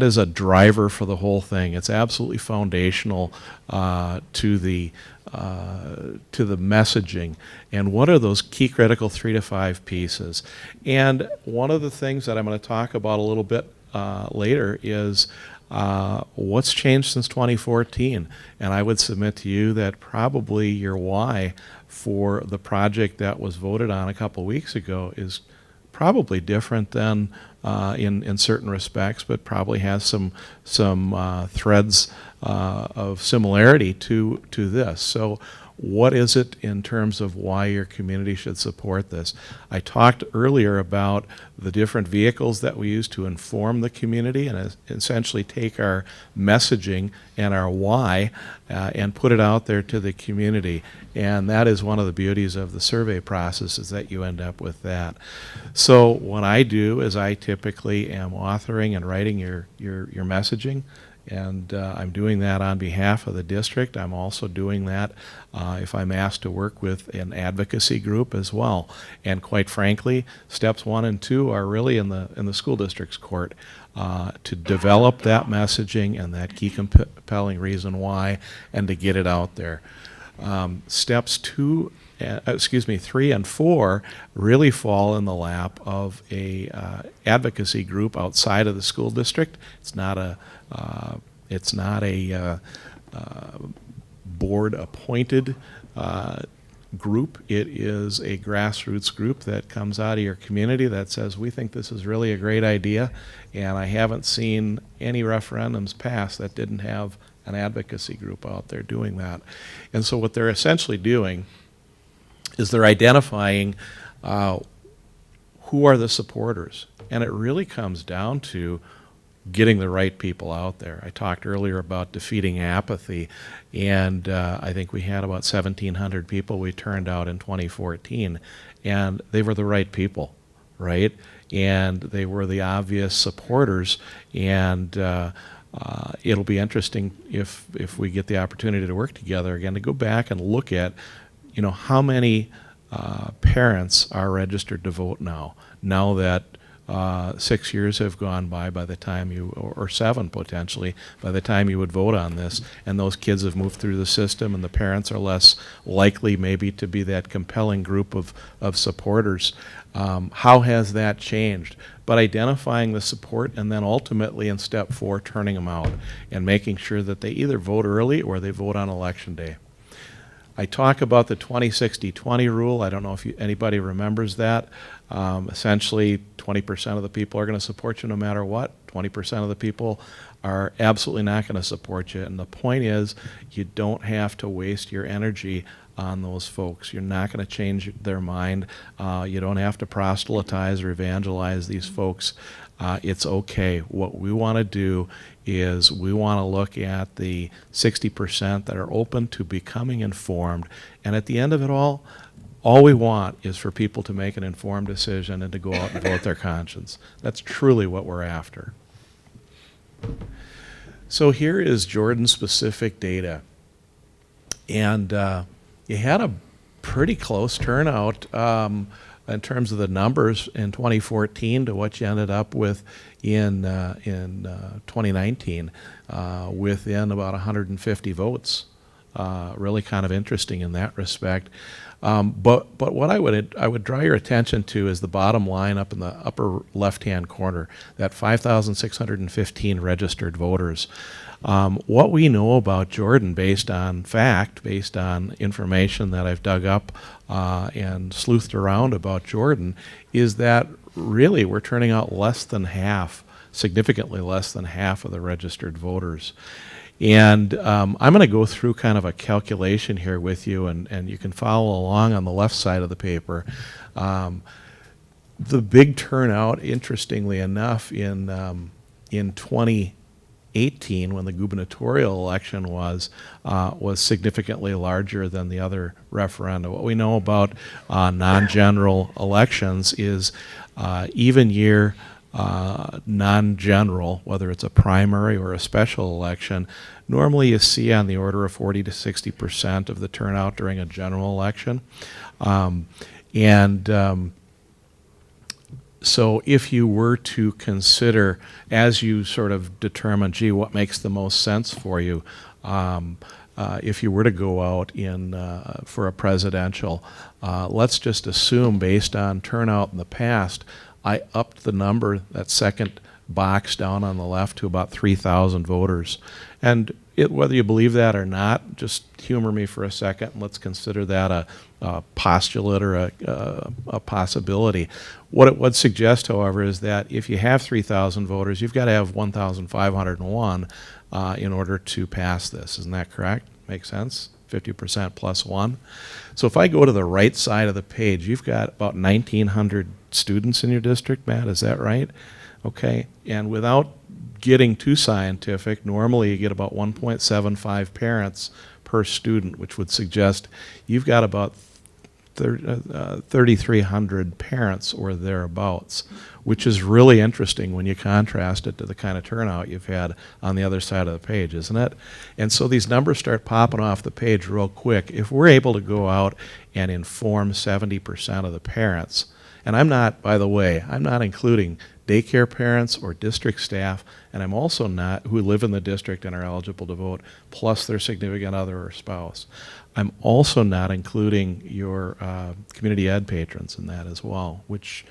is a driver for the whole thing. It's absolutely foundational to the messaging. And what are those key critical 3 to 5 pieces? And one of the things that I'm going to talk about a little bit later is what's changed since 2014. And I would submit to you that probably your why for the project that was voted on a couple weeks ago is probably different than in certain respects, but probably has some threads of similarity to this. So what is it in terms of why your community should support this? I talked earlier about the different vehicles that we use to inform the community and essentially take our messaging and our why and put it out there to the community. And that is one of the beauties of the survey process, is that you end up with that. So what I do is I typically am authoring and writing your messaging. And I'm doing that on behalf of the district. I'm also doing that if I'm asked to work with an advocacy group as well. And quite frankly, steps 1 and 2 are really in the school district's court to develop that messaging and that key compelling reason why, and to get it out there. Steps 3 and 4 really fall in the lap of a advocacy group outside of the school district. It's not a board-appointed group. It is a grassroots group that comes out of your community that says, we think this is really a great idea, and I haven't seen any referendums passed that didn't have an advocacy group out there doing that. And so what they're essentially doing is they're identifying who are the supporters. And it really comes down to getting the right people out there. I talked earlier about defeating apathy, and I think we had about 1,700 people we turned out in 2014, and they were the right people, right? And they were the obvious supporters, and it'll be interesting if we get the opportunity to work together again to go back and look at, you know, how many parents are registered to vote now that 6 years have gone by the time you, or 7 potentially, by the time you would vote on this, and those kids have moved through the system, and the parents are less likely maybe to be that compelling group of supporters. How has that changed? But identifying the support, and then ultimately in step 4, turning them out and making sure that they either vote early or they vote on election day. I talk about the 20-60-20 rule. I don't know if anybody remembers that. Essentially, 20% of the people are going to support you no matter what. 20% of the people are absolutely not going to support you. And the point is, you don't have to waste your energy on those folks. You're not going to change their mind. You don't have to proselytize or evangelize these folks. It's okay. What we want to do is we want to look at the 60% that are open to becoming informed. And at the end of it all we want is for people to make an informed decision and to go out and vote their conscience. That's truly what we're after. So here is Jordan-specific data. And you had a pretty close turnout in terms of the numbers in 2014 to what you ended up with in 2019, within about 150 votes really kind of interesting in that respect. But what I would draw your attention to is the bottom line up in the upper left-hand corner, that 5,615 registered voters. What we know about Jordan based on fact, based on information that I've dug up and sleuthed around about Jordan, is that really we're turning out less than half, significantly less than half of the registered voters. And I'm going to go through kind of a calculation here with you, and you can follow along on the left side of the paper. The big turnout, interestingly enough, in 2018, when the gubernatorial election was significantly larger than the other referenda. What we know about non-general elections is even year non-general, whether it's a primary or a special election, normally you see on the order of 40 to 60% of the turnout during a general election. So if you were to consider, as you sort of determine, gee, what makes the most sense for you, if you were to go out for a presidential, let's just assume based on turnout in the past, I upped the number, that second box down on the left, to about 3,000 voters. And whether you believe that or not, just humor me for a second, and let's consider that a postulate or a possibility. What it would suggest, however, is that if you have 3,000 voters, you've got to have 1,501 in order to pass this. Isn't that correct? Makes sense? 50% plus 1. So if I go to the right side of the page, you've got about 1,900 students in your district, Matt, is that right? Okay, and without getting too scientific, normally you get about 1.75 parents per student, which would suggest you've got about 3,300 parents or thereabouts, which is really interesting when you contrast it to the kind of turnout you've had on the other side of the page, isn't it? And so these numbers start popping off the page real quick. If we're able to go out and inform 70% of the parents, and I'm not, by the way, I'm not including daycare parents or district staff, and I'm also not, who live in the district and are eligible to vote, plus their significant other or spouse. I'm also not including your community ed patrons in that as well, which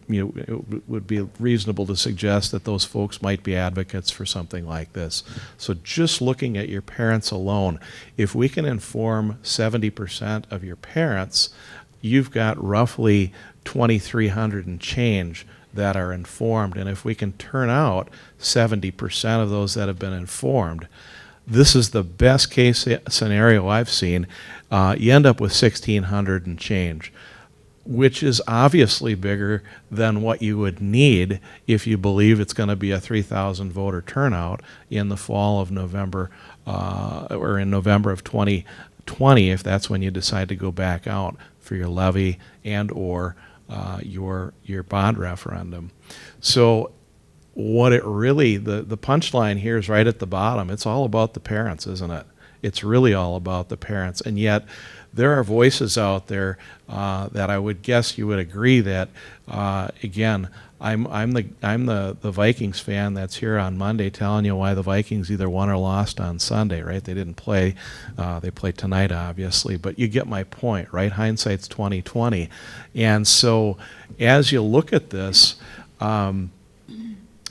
it would be reasonable to suggest that those folks might be advocates for something like this. So just looking at your parents alone, if we can inform 70% of your parents, you've got roughly 2,300 and change that are informed. And if we can turn out 70% of those that have been informed, this is the best case scenario I've seen. You end up with 1,600 and change, which is obviously bigger than what you would need if you believe it's going to be a 3,000 voter turnout in the fall of November or in November of 2020, if that's when you decide to go back out for your levy and or your bond referendum. So what it really, the punchline here is right at the bottom. It's all about the parents, isn't it? It's really all about the parents. And yet there are voices out there that I would guess you would agree that, again, I'm the Vikings fan that's here on Monday telling you why the Vikings either won or lost on Sunday, right? They didn't play. They play tonight, obviously, but you get my point, right? Hindsight's 20/20. And so as you look at this,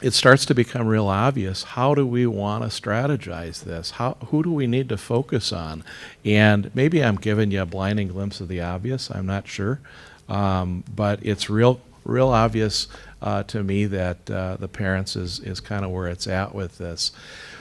it starts to become real obvious. How do we want to strategize this? Who do we need to focus on? And maybe I'm giving you a blinding glimpse of the obvious. I'm not sure. But it's real obvious to me that the parents is kind of where it's at with this.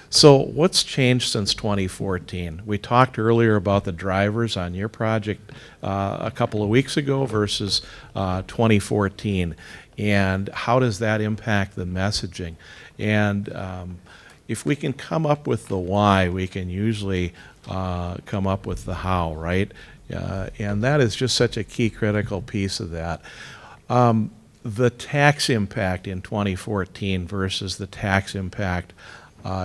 So what's changed since 2014? We talked earlier about the drivers on your project a couple of weeks ago versus 2014. And how does that impact the messaging? And if we can come up with the why, we can usually come up with the how, right? And that is just such a key critical piece of that. The tax impact in 2014 versus the tax impact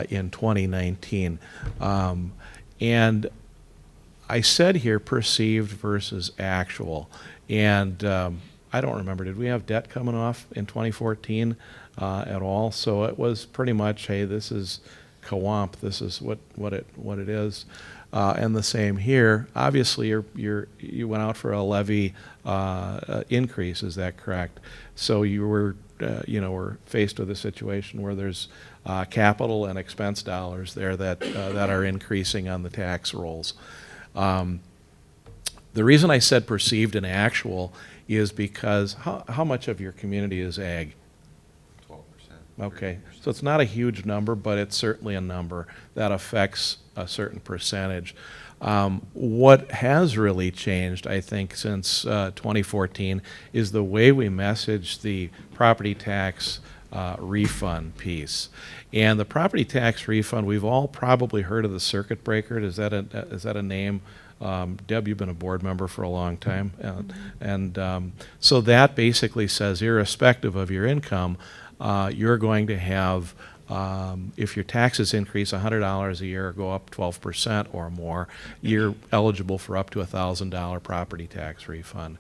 in 2019. And I said here perceived versus actual. And I don't remember, did we have debt coming off in 2014 at all? So it was pretty much, hey, this is co-op, this is what it is. And the same here. Obviously, you went out for a levy increase. Is that correct? So you were were faced with a situation where there's capital and expense dollars there that are increasing on the tax rolls. The reason I said perceived and actual is because how much of your community is ag? 12%. Okay, so it's not a huge number, but it's certainly a number that affects a certain percentage. What has really changed, I think, since 2014 is the way we message the property tax refund piece. And the property tax refund, we've all probably heard of the circuit breaker. Is that a name? Deb, you've been a board member for a long time. So that basically says, irrespective of your income, you're going to have, if your taxes increase $100 a year or go up 12% or more, you're eligible for up to $1,000 property tax refund.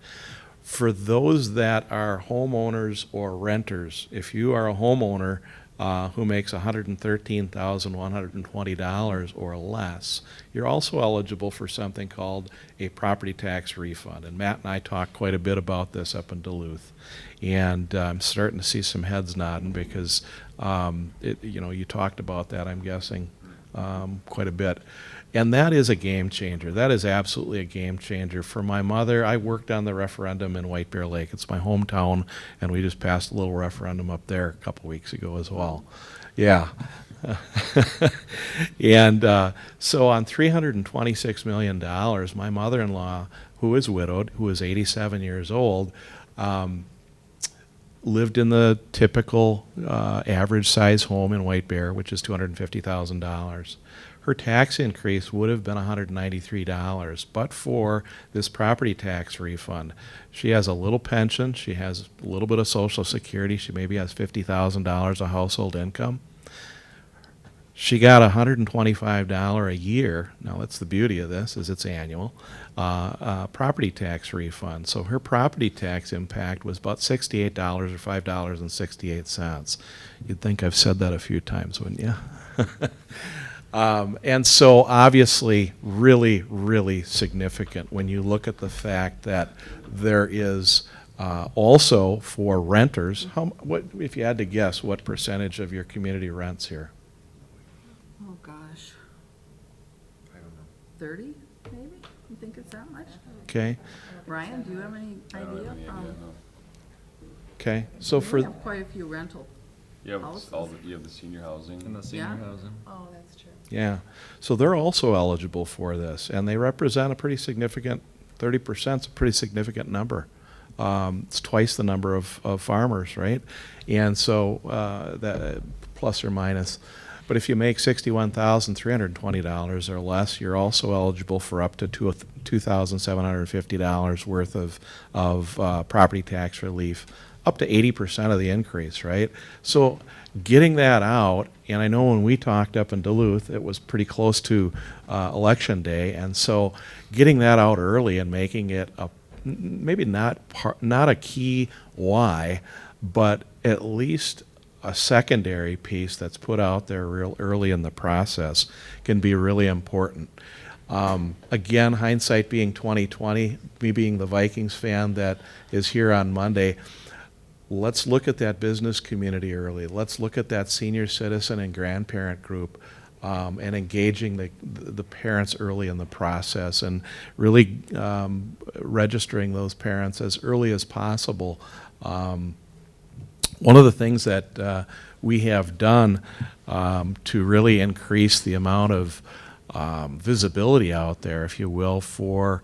For those that are homeowners or renters, if you are a homeowner who makes $113,120 or less, you're also eligible for something called a property tax refund. And Matt and I talked quite a bit about this up in Duluth. And I'm starting to see some heads nodding because, you talked about that, I'm guessing, quite a bit. And that is a game changer. That is absolutely a game changer. For my mother, I worked on the referendum in White Bear Lake. It's my hometown, and we just passed a little referendum up there a couple weeks ago as well. Yeah. And so on $326 million, my mother-in-law, who is widowed, who is 87 years old, lived in the typical average size home in White Bear, which is $250,000. Her tax increase would have been $193, but for this property tax refund. She has a little pension, she has a little bit of Social Security, she maybe has $50,000 of household income. She got $125 a year, now that's the beauty of this, is it's annual, property tax refund. So her property tax impact was about $68 or $5.68. You'd think I've said that a few times, wouldn't you? And so obviously really, really significant when you look at the fact that there is also for renters, what if you had to guess what percentage of your community rents here? Oh, gosh. I don't know. 30, maybe? You think it's that much? Okay, Ryan, do you have any idea from? okay, so We for, have quite a few rental. You have Houses. you have the senior housing. In the senior Yeah. housing. Oh, that's true. yeah, so they're also eligible for this, and they represent a pretty significant, 30% is a pretty significant number. It's twice the number of farmers, right? And so that plus or minus. But if you make $61,320 or less, you're also eligible for up to $2,750 worth of property tax relief, up to 80% of the increase, right? So getting that out, and I know when we talked up in Duluth, it was pretty close to Election Day, and so getting that out early and making it maybe not a key why, but at least a secondary piece that's put out there real early in the process can be really important. Again, hindsight being 2020, me being the Vikings fan that is here on Monday, let's look at that business community early. Let's look at that senior citizen and grandparent group and engaging the parents early in the process and really registering those parents as early as possible. One of the things that we have done to really increase the amount of visibility out there, if you will, for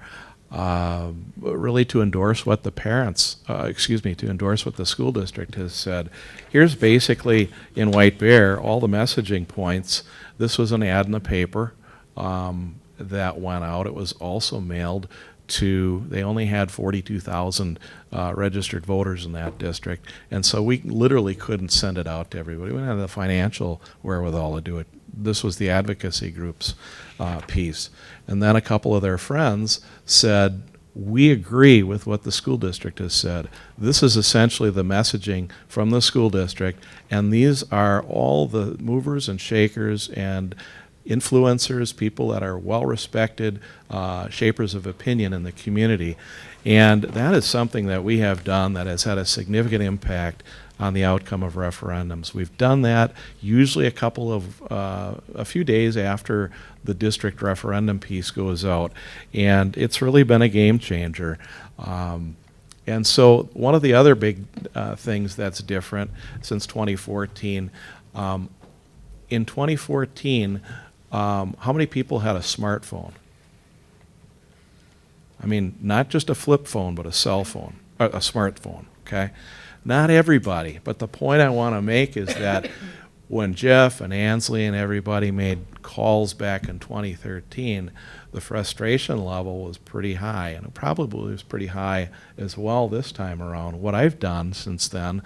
really to endorse what the parents, to endorse what the school district has said. Here's basically in White Bear all the messaging points. This was an ad in the paper that went out. It was also mailed to, they only had 42,000 registered voters in that district, and so we literally couldn't send it out to everybody. We didn't have the financial wherewithal to do it. This was the advocacy group's piece. And then a couple of their friends said, we agree with what the school district has said. This is essentially the messaging from the school district, and these are all the movers and shakers and influencers, people that are well-respected, shapers of opinion in the community. And that is something that we have done that has had a significant impact on the outcome of referendums. We've done that usually a few days after the district referendum piece goes out, and it's really been a game changer. And so one of the other big things that's different since 2014, in 2014, how many people had a smartphone? I mean, not just a flip phone, but a cell phone, a smartphone, okay? Not everybody, but the point I want to make is that when Jeff and Ansley and everybody made calls back in 2013, the frustration level was pretty high, and it probably was pretty high as well this time around. What I've done since then,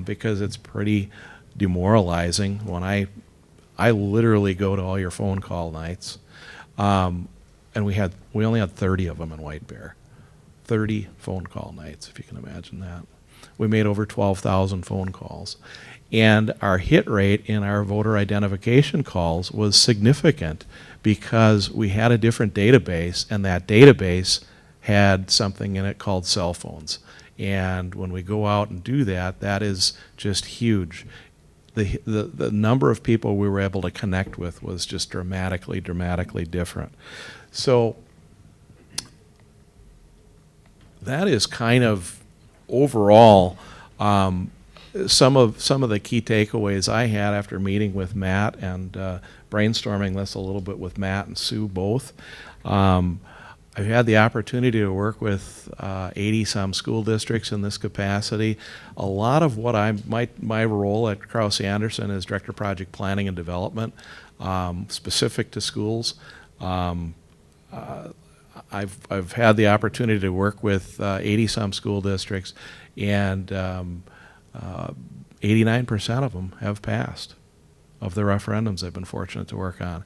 because it's pretty demoralizing when I literally go to all your phone call nights, and we only had 30 of them in White Bear. 30 phone call nights, if you can imagine that. We made over 12,000 phone calls. And our hit rate in our voter identification calls was significant because we had a different database, and that database had something in it called cell phones. And when we go out and do that, that is just huge. The number of people we were able to connect with was just dramatically different. So that is kind of overall some of the key takeaways I had after meeting with Matt and brainstorming this a little bit with Matt and Sue both. I've had the opportunity to work with 80-some school districts in this capacity. A lot of what my role at Krause Anderson is Director of Project Planning and Development, specific to schools. I've had the opportunity to work with 80-some school districts, and 89% of them have passed of the referendums I've been fortunate to work on.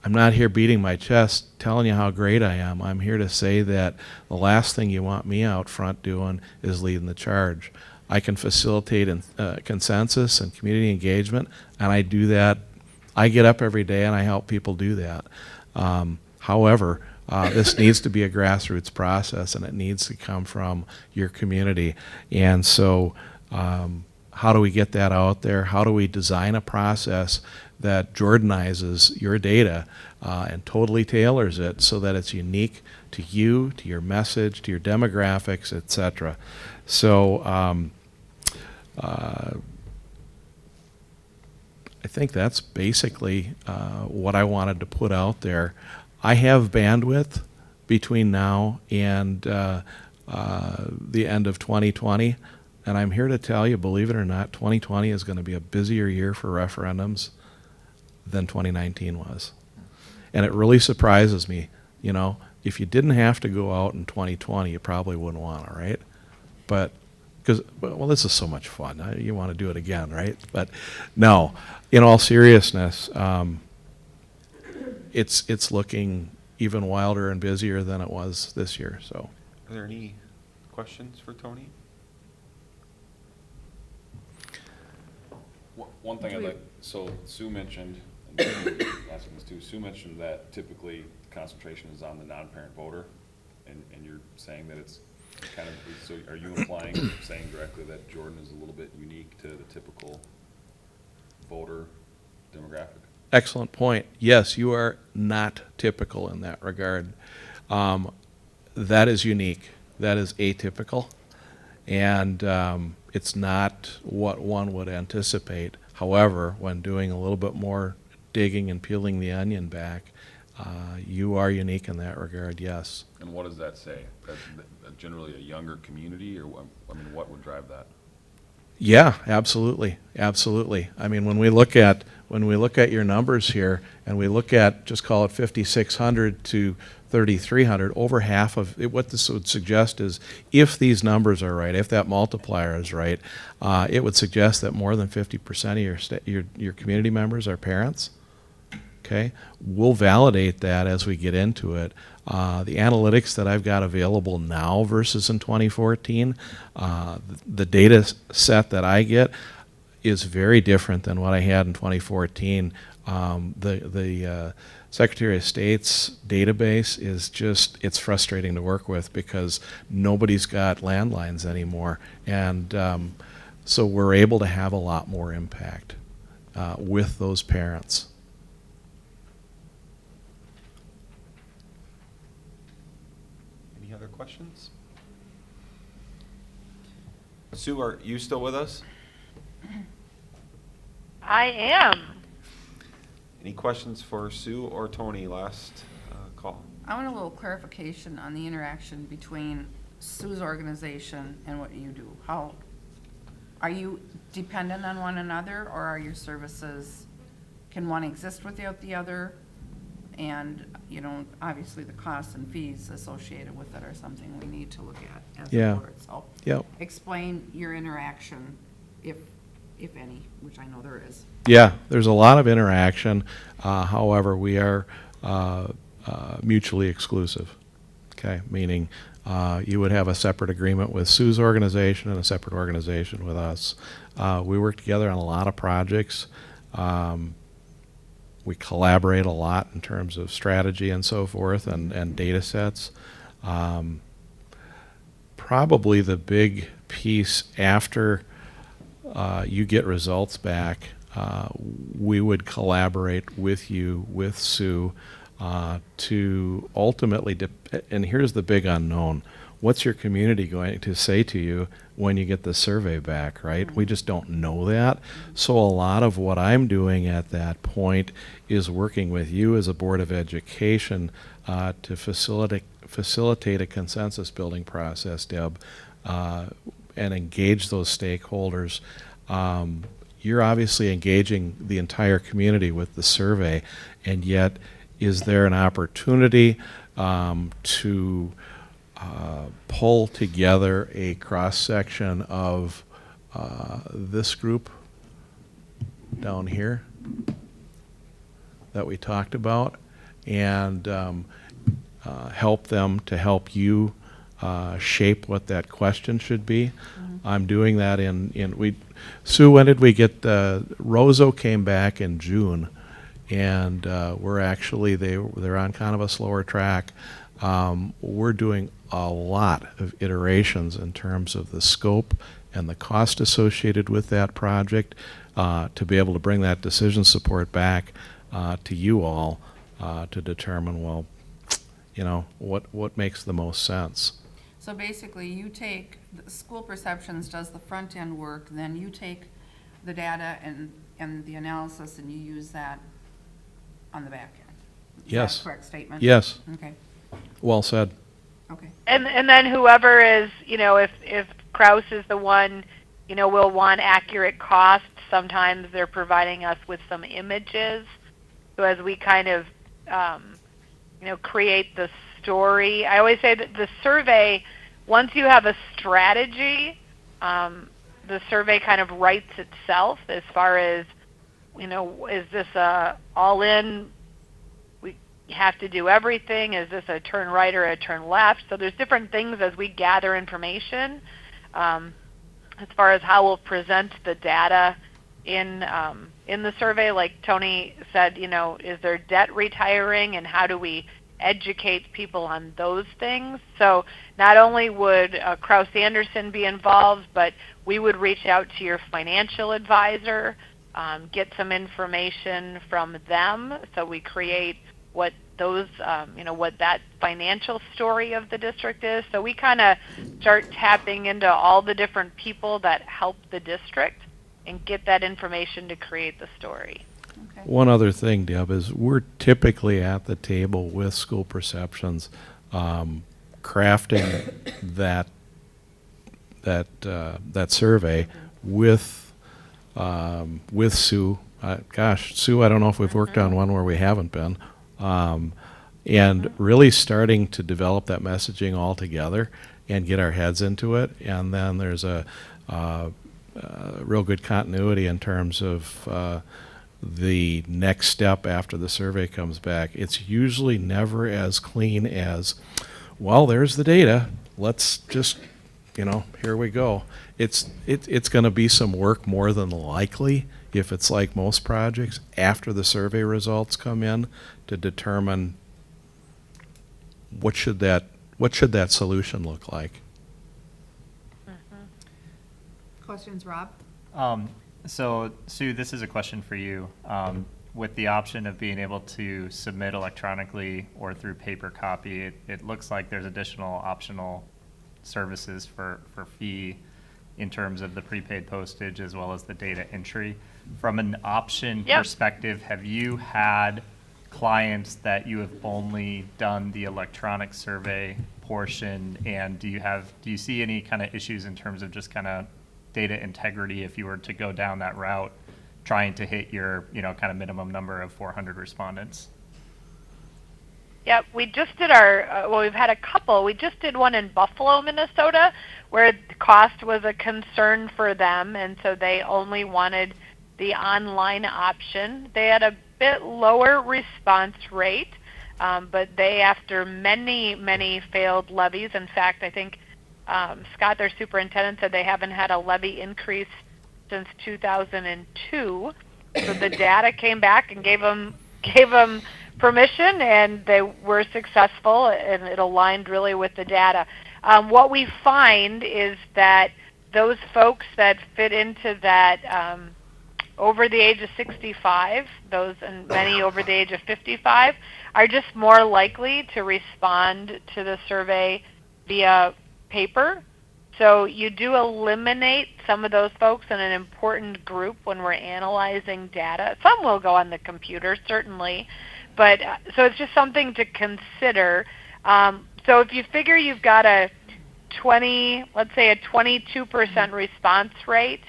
I'm not here beating my chest telling you how great I am. I'm here to say that the last thing you want me out front doing is leading the charge. I can facilitate consensus and community engagement, and I do that. I get up every day and I help people do that. However, this needs to be a grassroots process, and it needs to come from your community. And so how do we get that out there? How do we design a process that Jordanizes your data and totally tailors it so that it's unique to you, to your message, to your demographics, etc. So I think that's basically what I wanted to put out there. I have bandwidth between now and the end of 2020, and I'm here to tell you, believe it or not, 2020 is going to be a busier year for referendums than 2019 was. And it really surprises me. You know, if you didn't have to go out in 2020, you probably wouldn't want to, right? But, because, well, this is so much fun. You want to do it again, right? But no, in all seriousness, it's looking even wilder and busier than it was this year. So, Are there any questions for Tony? One thing I'd like, so Sue mentioned, and asking this too, Sue mentioned that typically concentration is on the non-parent voter, and you're saying that it's kind of, so are you implying, saying directly that Jordan is a little bit unique to the typical voter demographic? excellent point. Yes, you are not typical in that regard. That is unique. That is atypical. And it's not what one would anticipate. However, when doing a little bit more digging and peeling the onion back, you are unique in that regard, yes. And what does that say? That's generally a younger community, or I mean, what would drive that? Yeah, absolutely, absolutely. I mean, when we look at your numbers here, and we look at, just call it 5,600 to 3,300, over half of it, what this would suggest is, if these numbers are right, if that multiplier is right, it would suggest that more than 50% of your community members are parents. Okay, we'll validate that as we get into it. The analytics that I've got available now versus in 2014, the data set that I get is very different than what I had in 2014. The Secretary of State's database is just, it's frustrating to work with because nobody's got landlines anymore. And so we're able to have a lot more impact with those parents. Any other questions? Sue, are you still with us? I am. Any questions for Sue or Tony last call? I want a little clarification on the interaction between Sue's organization and what you do. How, are you dependent on one another, or are your services, can one exist without the other? And, you know, obviously the costs and fees associated with it are something we need to look at as Yeah. a board. So Yep. explain your interaction, if any, which I know there is. Yeah, there's a lot of interaction. However, we are mutually exclusive. Okay, meaning you would have a separate agreement with Sue's organization and a separate organization with us. We work together on a lot of projects. We collaborate a lot in terms of strategy and so forth, and data sets. Probably the big piece after you get results back, we would collaborate with you, with Sue, to ultimately, and here's the big unknown, what's your community going to say to you when you get the survey back, right? We just don't know that. So a lot of what I'm doing at that point is working with you as a Board of Education to facilitate a consensus building process, Deb, and engage those stakeholders. You're obviously engaging the entire community with the survey, and yet is there an opportunity to pull together a cross-section of this group down here that we talked about, and help them to help you shape what that question should be. I'm doing that Sue, when did we get, Roseau came back in June, and we're actually, they're on kind of a slower track. We're doing a lot of iterations in terms of the scope and the cost associated with that project to be able to bring that decision support back to you all to determine, well, you know, what makes the most sense. So basically, you take, the School Perceptions does the front-end work, then you take the data and the analysis, and you use that on the back end. Is Yes. that a correct statement? Yes, Okay, well said. okay. And then whoever is, you know, if Kraus is the one, you know, will want accurate costs. Sometimes they're providing us with some images. So as we kind of, you know, create the story, I always say that the survey, once you have a strategy, the survey kind of writes itself as far as, you know, is this a all-in, we have to do everything? Is this a turn right or a turn left? So there's different things as we gather information as far as how we'll present the data in the survey. Like Tony said, you know, is there debt retiring, and how do we educate people on those things? So not only would Kraus Anderson be involved, but we would reach out to your financial advisor, get some information from them, so we create what those, you know, what that financial story of the district is. So we kind of start tapping into all the different people that help the district and get that information to create the story. Okay. One other thing, Deb, is we're typically at the table with School Perceptions, crafting that survey with Sue. Gosh, Sue, I don't know if we've worked on one where we haven't been, and really starting to develop that messaging all together and get our heads into it. And then there's a real good continuity in terms of the next step after the survey comes back, it's usually never as clean as, well, there's the data. Let's just, here we go. It's going to be some work more than likely, if it's like most projects, after the survey results come in, to determine what should that solution look like. Questions, Rob? So, Sue, this is a question for you. With the option of being able to submit electronically or through paper copy, it looks like there's additional optional services for fee in terms of the prepaid postage as well as the data entry. From an option perspective, have you had clients that you have only done the electronic survey portion, and do you see any kind of issues in terms of just kind of data integrity if you were to go down that route, trying to hit your kind of minimum number of 400 respondents? Yep, we just did we've had a couple. We just did one in Buffalo, Minnesota, where cost was a concern for them, and so they only wanted the online option. They had a bit lower response rate, but they, after many, many failed levies, in fact, I think Scott, their superintendent, said they haven't had a levy increase since 2002. So the data came back and gave them permission, and they were successful, and it aligned really with the data. What we find is that those folks that fit into that over the age of 65, those and many over the age of 55, are just more likely to respond to the survey via paper. So you do eliminate some of those folks in an important group when we're analyzing data. Some will go on the computer, certainly, but so it's just something to consider. So if you figure you've got let's say a 22% response rate,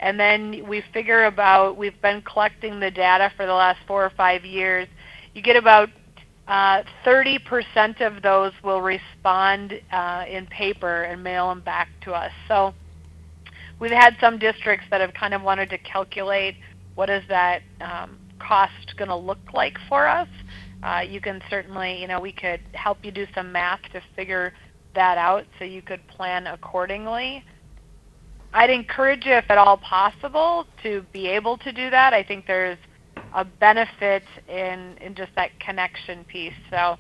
and then we've been collecting the data for the last 4 or 5 years, you get about 30% of those will respond in paper and mail them back to us. So we've had some districts that have kind of wanted to calculate what is that cost going to look like for us. You can certainly, we could help you do some math to figure that out so you could plan accordingly. I'd encourage you, if at all possible, to be able to do that. I think there's a benefit in just that connection piece. So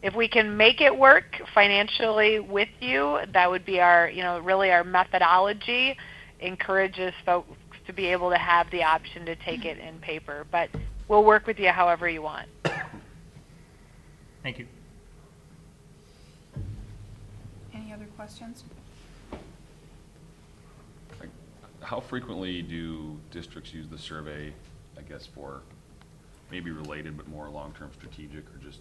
if we can make it work financially with you, that would be our, really our methodology. Encourages folks to be able to have the option to take it in paper. But we'll work with you however you want. Thank you. Any other questions? How frequently do districts use the survey, I guess, for maybe related but more long-term strategic, or just,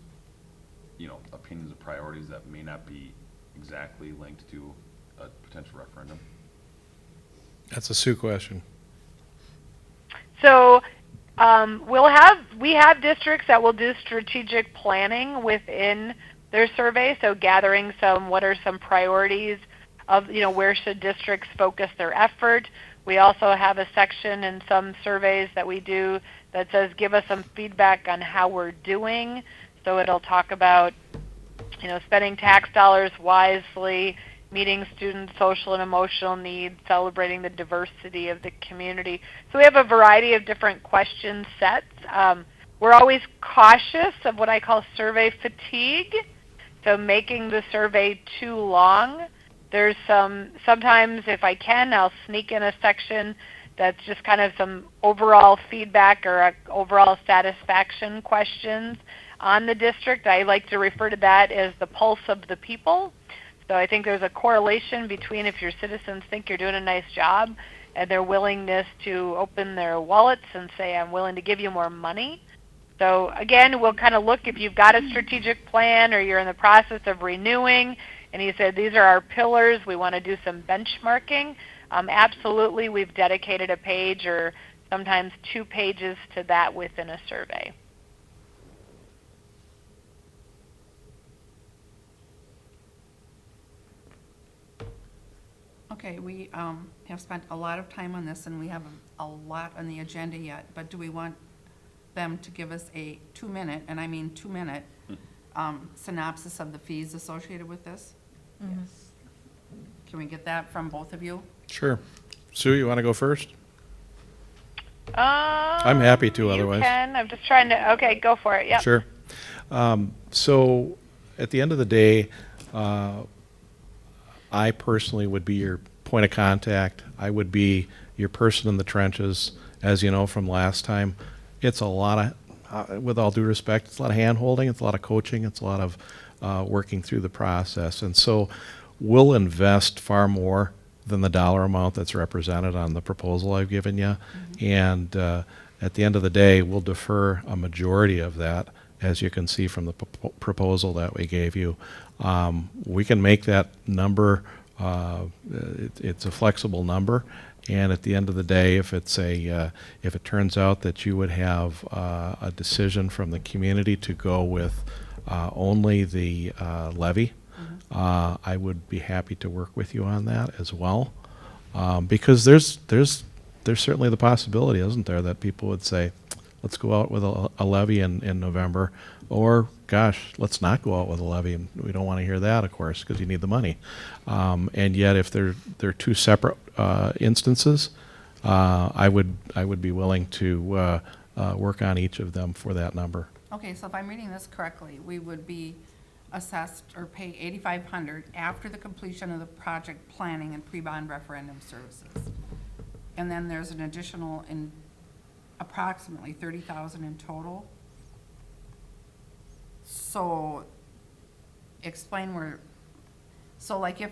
opinions and priorities that may not be exactly linked to a potential referendum? That's a Sue question. So we have districts that will do strategic planning within their survey, so gathering what are some priorities of, where should districts focus their effort. We also have a section in some surveys that we do that says, give us some feedback on how we're doing. So it'll talk about, spending tax dollars wisely, meeting students' social and emotional needs, celebrating the diversity of the community. So we have a variety of different question sets. We're always cautious of what I call survey fatigue, so making the survey too long. There's sometimes if I can, I'll sneak in a section that's just kind of some overall feedback or overall satisfaction questions on the district. I like to refer to that as the pulse of the people. So I think there's a correlation between if your citizens think you're doing a nice job and their willingness to open their wallets and say, I'm willing to give you more money. So again, we'll kind of look if you've got a strategic plan or you're in the process of renewing, and you said these are our pillars, we want to do some benchmarking. Absolutely, we've dedicated a page or sometimes 2 pages to that within a survey. Okay, we have spent a lot of time on this, and we have a lot on the agenda yet, but do we want them to give us a 2-minute, and I mean 2-minute, synopsis of the fees associated with this. Yes. Can we get that from both of you? Sure. Sue, you want to go first? I'm happy to, otherwise. You can. I'm just trying to. Okay, go for it. Yep. Sure. So at the end of the day, I personally would be your point of contact. I would be your person in the trenches. As you know from last time, it's a lot of, with all due respect, it's a lot of hand-holding, it's a lot of coaching, it's a lot of working through the process. And so we'll invest far more than the dollar amount that's represented on the proposal I've given you. And at the end of the day, we'll defer a majority of that, as you can see from the proposal that we gave you. We can make that number, it's a flexible number, and at the end of the day, if it's if it turns out that you would have a decision from the community to go with only the levy, I would be happy to work with you on that as well, because there's certainly the possibility, isn't there, that people would say, let's go out with a levy in November, or gosh, let's not go out with a levy. And we don't want to hear that, of course, because you need the money. And yet, if they're two separate instances, I would be willing to work on each of them for that number. Okay, so if I'm reading this correctly, we would be assessed or pay $8,500 after the completion of the project planning and pre-bond referendum services. And then there's an additional in approximately $30,000 in total. So explain where, so like if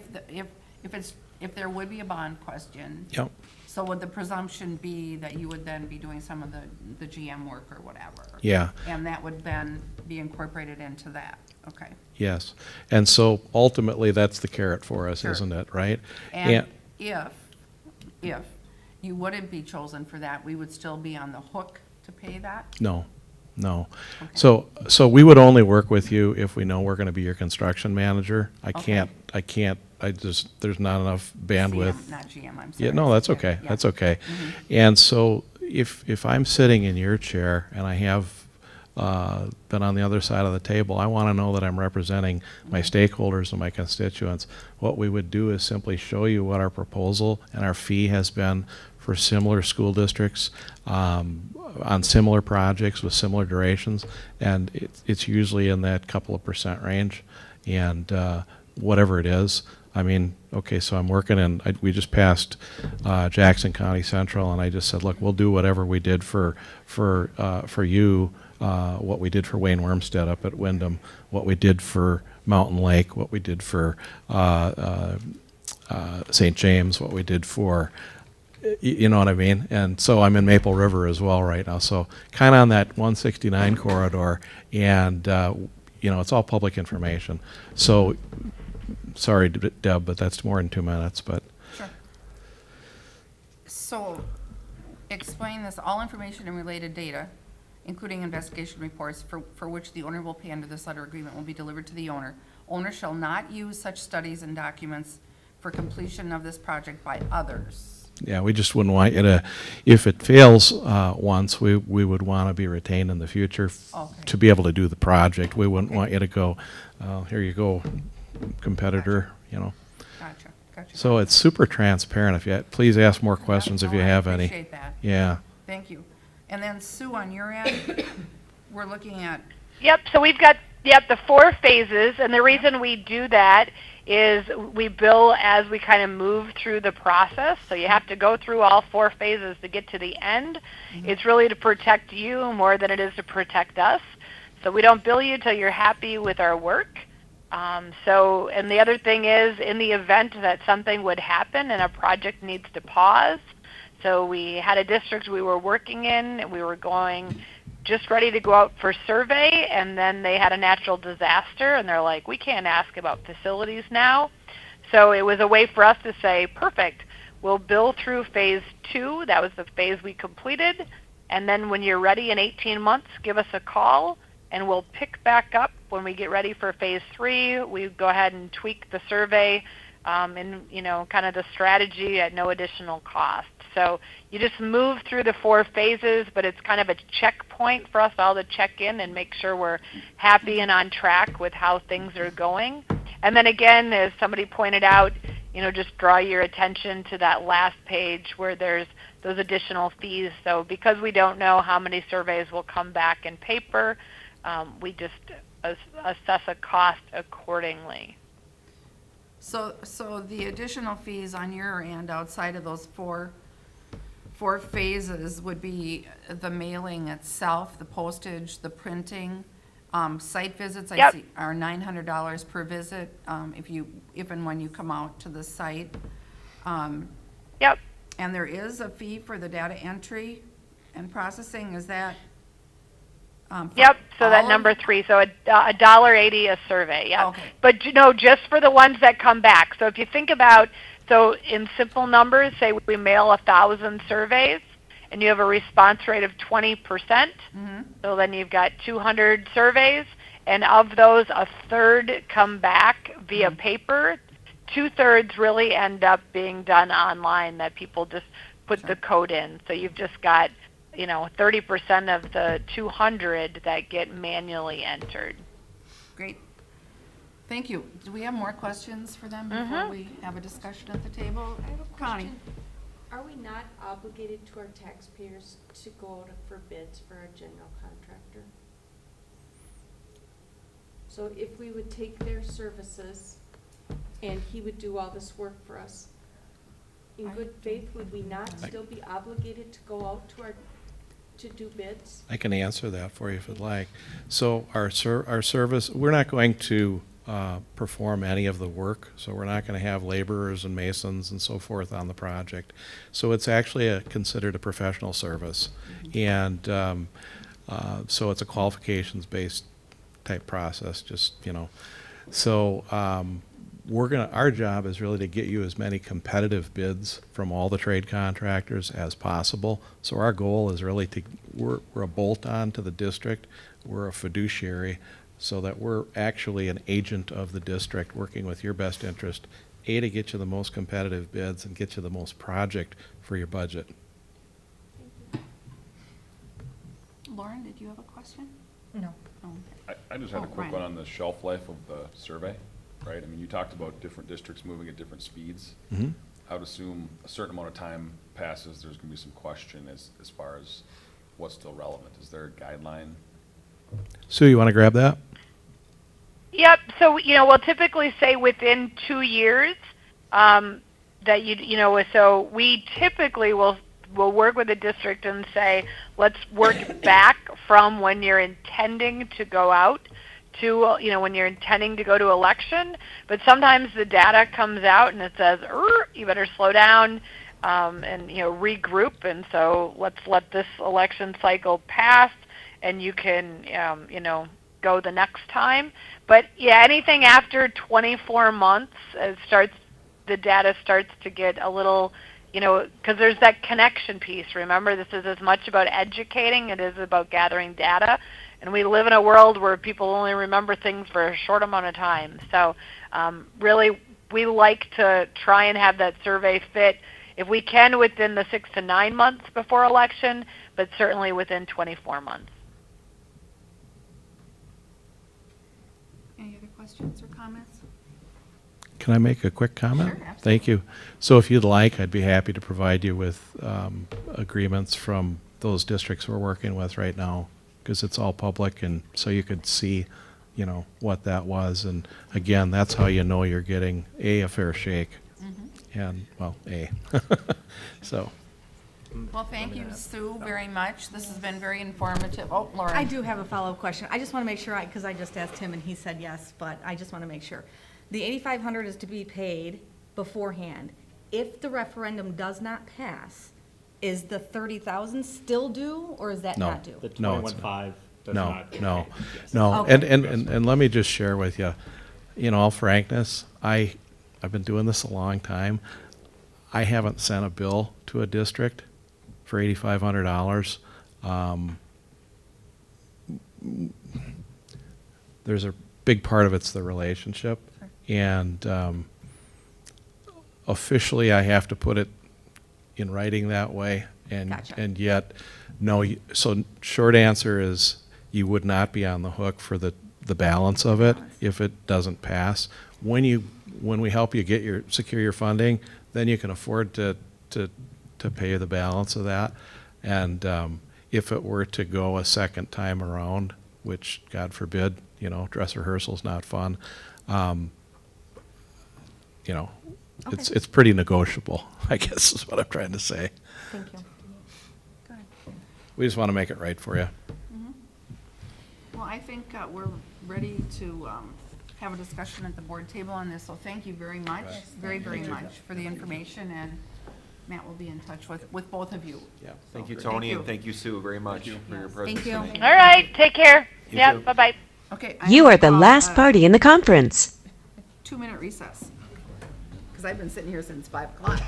there would be a bond question. Yep. So would the presumption be that you would then be doing some of the GM work or whatever? Yeah. And that would then be incorporated into that, okay. Yes. And so ultimately, that's the carrot for us, Sure. isn't it, right? And if you wouldn't be chosen for that, we would still be on the hook to pay that? No. Okay. So we would only work with you if we know we're going to be your construction manager. Okay. There's not enough bandwidth. CM, not GM, I'm sorry. Yeah, no, that's Yeah, okay. yeah. That's okay. Mhm. And so if I'm sitting in your chair and I have been on the other side of the table, I want to know that I'm representing my stakeholders and my constituents. What we would do is simply show you what our proposal and our fee has been for similar school districts on similar projects with similar durations, and it's usually in that couple of % range, and whatever it is. I mean, okay, so I'm working in, we just passed Jackson County Central, and I just said, look, we'll do whatever we did for you, what we did for Wayne Wormstead up at Wyndham, what we did for Mountain Lake, what we did for St. James, what we did for, you know what I mean? And so I'm in Maple River as well right now, so kind of on that 169 corridor, and it's all public information. So, sorry, Deb, but that's more than 2 minutes, but. Sure. So, explain this, all information and related data, including investigation reports for which the owner will pay under this letter agreement, will be delivered to the owner. Owner shall not use such studies and documents for completion of this project by others. Yeah, we just wouldn't want you to, if it fails once, we would want to be retained in the future Okay. to be able to do the project. We wouldn't want you to go, here you go, competitor, Gotcha. So it's super transparent. Please ask more questions if you have any. I appreciate that. Yeah. Thank you. And then Sue, on your end, we're looking at, Yep, so we've got the 4 phases, and the reason we do that is we bill as we kind of move through the process. So you have to go through all 4 phases to get to the end. Mm-hmm. It's really to protect you more than it is to protect us. So we don't bill you till you're happy with our work. And the other thing is, in the event that something would happen and a project needs to pause, so we had a district we were working in, and we were just ready to go out for survey, and then they had a natural disaster, and they're like, we can't ask about facilities now. So it was a way for us to say, perfect, we'll bill through phase 2. That was the phase we completed. And then when you're ready in 18 months, give us a call, and we'll pick back up when we get ready for phase 3. We go ahead and tweak the survey and kind of the strategy at no additional cost. So you just move through the 4 phases, but it's kind of a checkpoint for us all to check in and make sure we're happy and on track with how things are going. And then again, as somebody pointed out, just draw your attention to that last page where there's those additional fees. So because we don't know how many surveys will come back in paper, we just assess a cost accordingly. So the additional fees on your end, outside of those four phases, would be the mailing itself, the postage, the printing, site visits, I Yep. see, are $900 per visit, if and when you come out to the site. Yep. And there is a fee for the data entry and processing, is that? For Yep, so that all number of- 3, so $1.80 a survey, yeah. Okay. But just for the ones that come back. So if you think about, so in simple numbers, say we mail 1,000 surveys, and you have a response rate of 20%, so then you've got 200 surveys, and of those, a third come back via paper. 2/3 really end up being done online, that people just put the code in. So you've just got 30% of the 200 that get manually entered. Great. Thank you. Do we have more questions for them before we have a discussion at the table? I have a Connie? question. Are we not obligated to our taxpayers to go out for bids for our general contractor? So if we would take their services and he would do all this work for us, in good faith, would we not still be obligated to go out to do bids? I can answer that for you if you'd like. So our service, we're not going to perform any of the work, so we're not going to have laborers and masons and so forth on the project. So it's actually considered a professional service, and so it's a qualifications-based type process. So our job is really to get you as many competitive bids from all the trade contractors as possible. So our goal is really we're a bolt-on to the district. We're a fiduciary, so that we're actually an agent of the district working with your best interest, to get you the most competitive bids and get you the most project for your budget. Lauren, did you have a question? No. Oh, I just had a Oh, quick Ryan. one on the shelf life of the survey, right? I mean, you talked about different districts moving at different speeds. Mhm. I would assume a certain amount of time passes, there's gonna be some question as far as what's still relevant. Is there a guideline? Sue, you want to grab that? Yep. So we'll typically say within 2 years that So we typically will work with the district and say, let's work back from when you're intending to go out to when you're intending to go to election. But sometimes the data comes out and it says, you better slow down and regroup. And so let's let this election cycle pass, and you can go the next time. But yeah, anything after 24 months, the data starts to get a little, because there's that connection piece. Remember, this is as much about educating it is about gathering data. And we live in a world where people only remember things for a short amount of time. So really, we like to try and have that survey fit, if we can, within the 6 to 9 months before election, but certainly within 24 months. Any other questions or comments? Can I make a quick comment? Sure, absolutely. Thank you. So if you'd like, I'd be happy to provide you with agreements from those districts we're working with right now, because it's all public, and so you could see, what that was. And again, that's how you know you're getting a fair shake. And, well, So, Well, thank you, Sue, very much. This has been very informative. Oh, Lauren. I do have a follow-up question. I just want to make sure, because I just asked him and he said yes, but I just want to make sure. The $8,500 is to be paid beforehand. If the referendum does not pass, is the $30,000 still due, or is that No. not due? The No, it's 21.5 does no, not. no, Yes. no. Okay. And let me just share with you, in all frankness, I've been doing this a long time. I haven't sent a bill to a district for $8,500. There's a big part of it's the relationship, and officially I have to put it in writing that way, and Gotcha. and yet, no. So short answer is you would not be on the hook for the balance of it if it doesn't pass. When we help you secure your funding, then you can afford to pay the balance of that. And if it were to go a second time around, which God forbid, dress rehearsal's not fun. It's pretty negotiable, I guess is what I'm trying to say. Thank you. Good. We just want to make it right for you. Well, I think we're ready to have a discussion at the board table on this, so thank you very much, very much for the information, and Matt will be in touch with both of you. Yeah, thank you, Thank Tony, you. and thank you, Sue, very much for your presence Thank you. tonight. All right, take care. You Yeah, too. bye-bye. Okay. You are the last party in the conference. 2-minute recess, because I've been sitting here since 5 o'clock.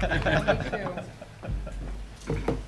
Me too.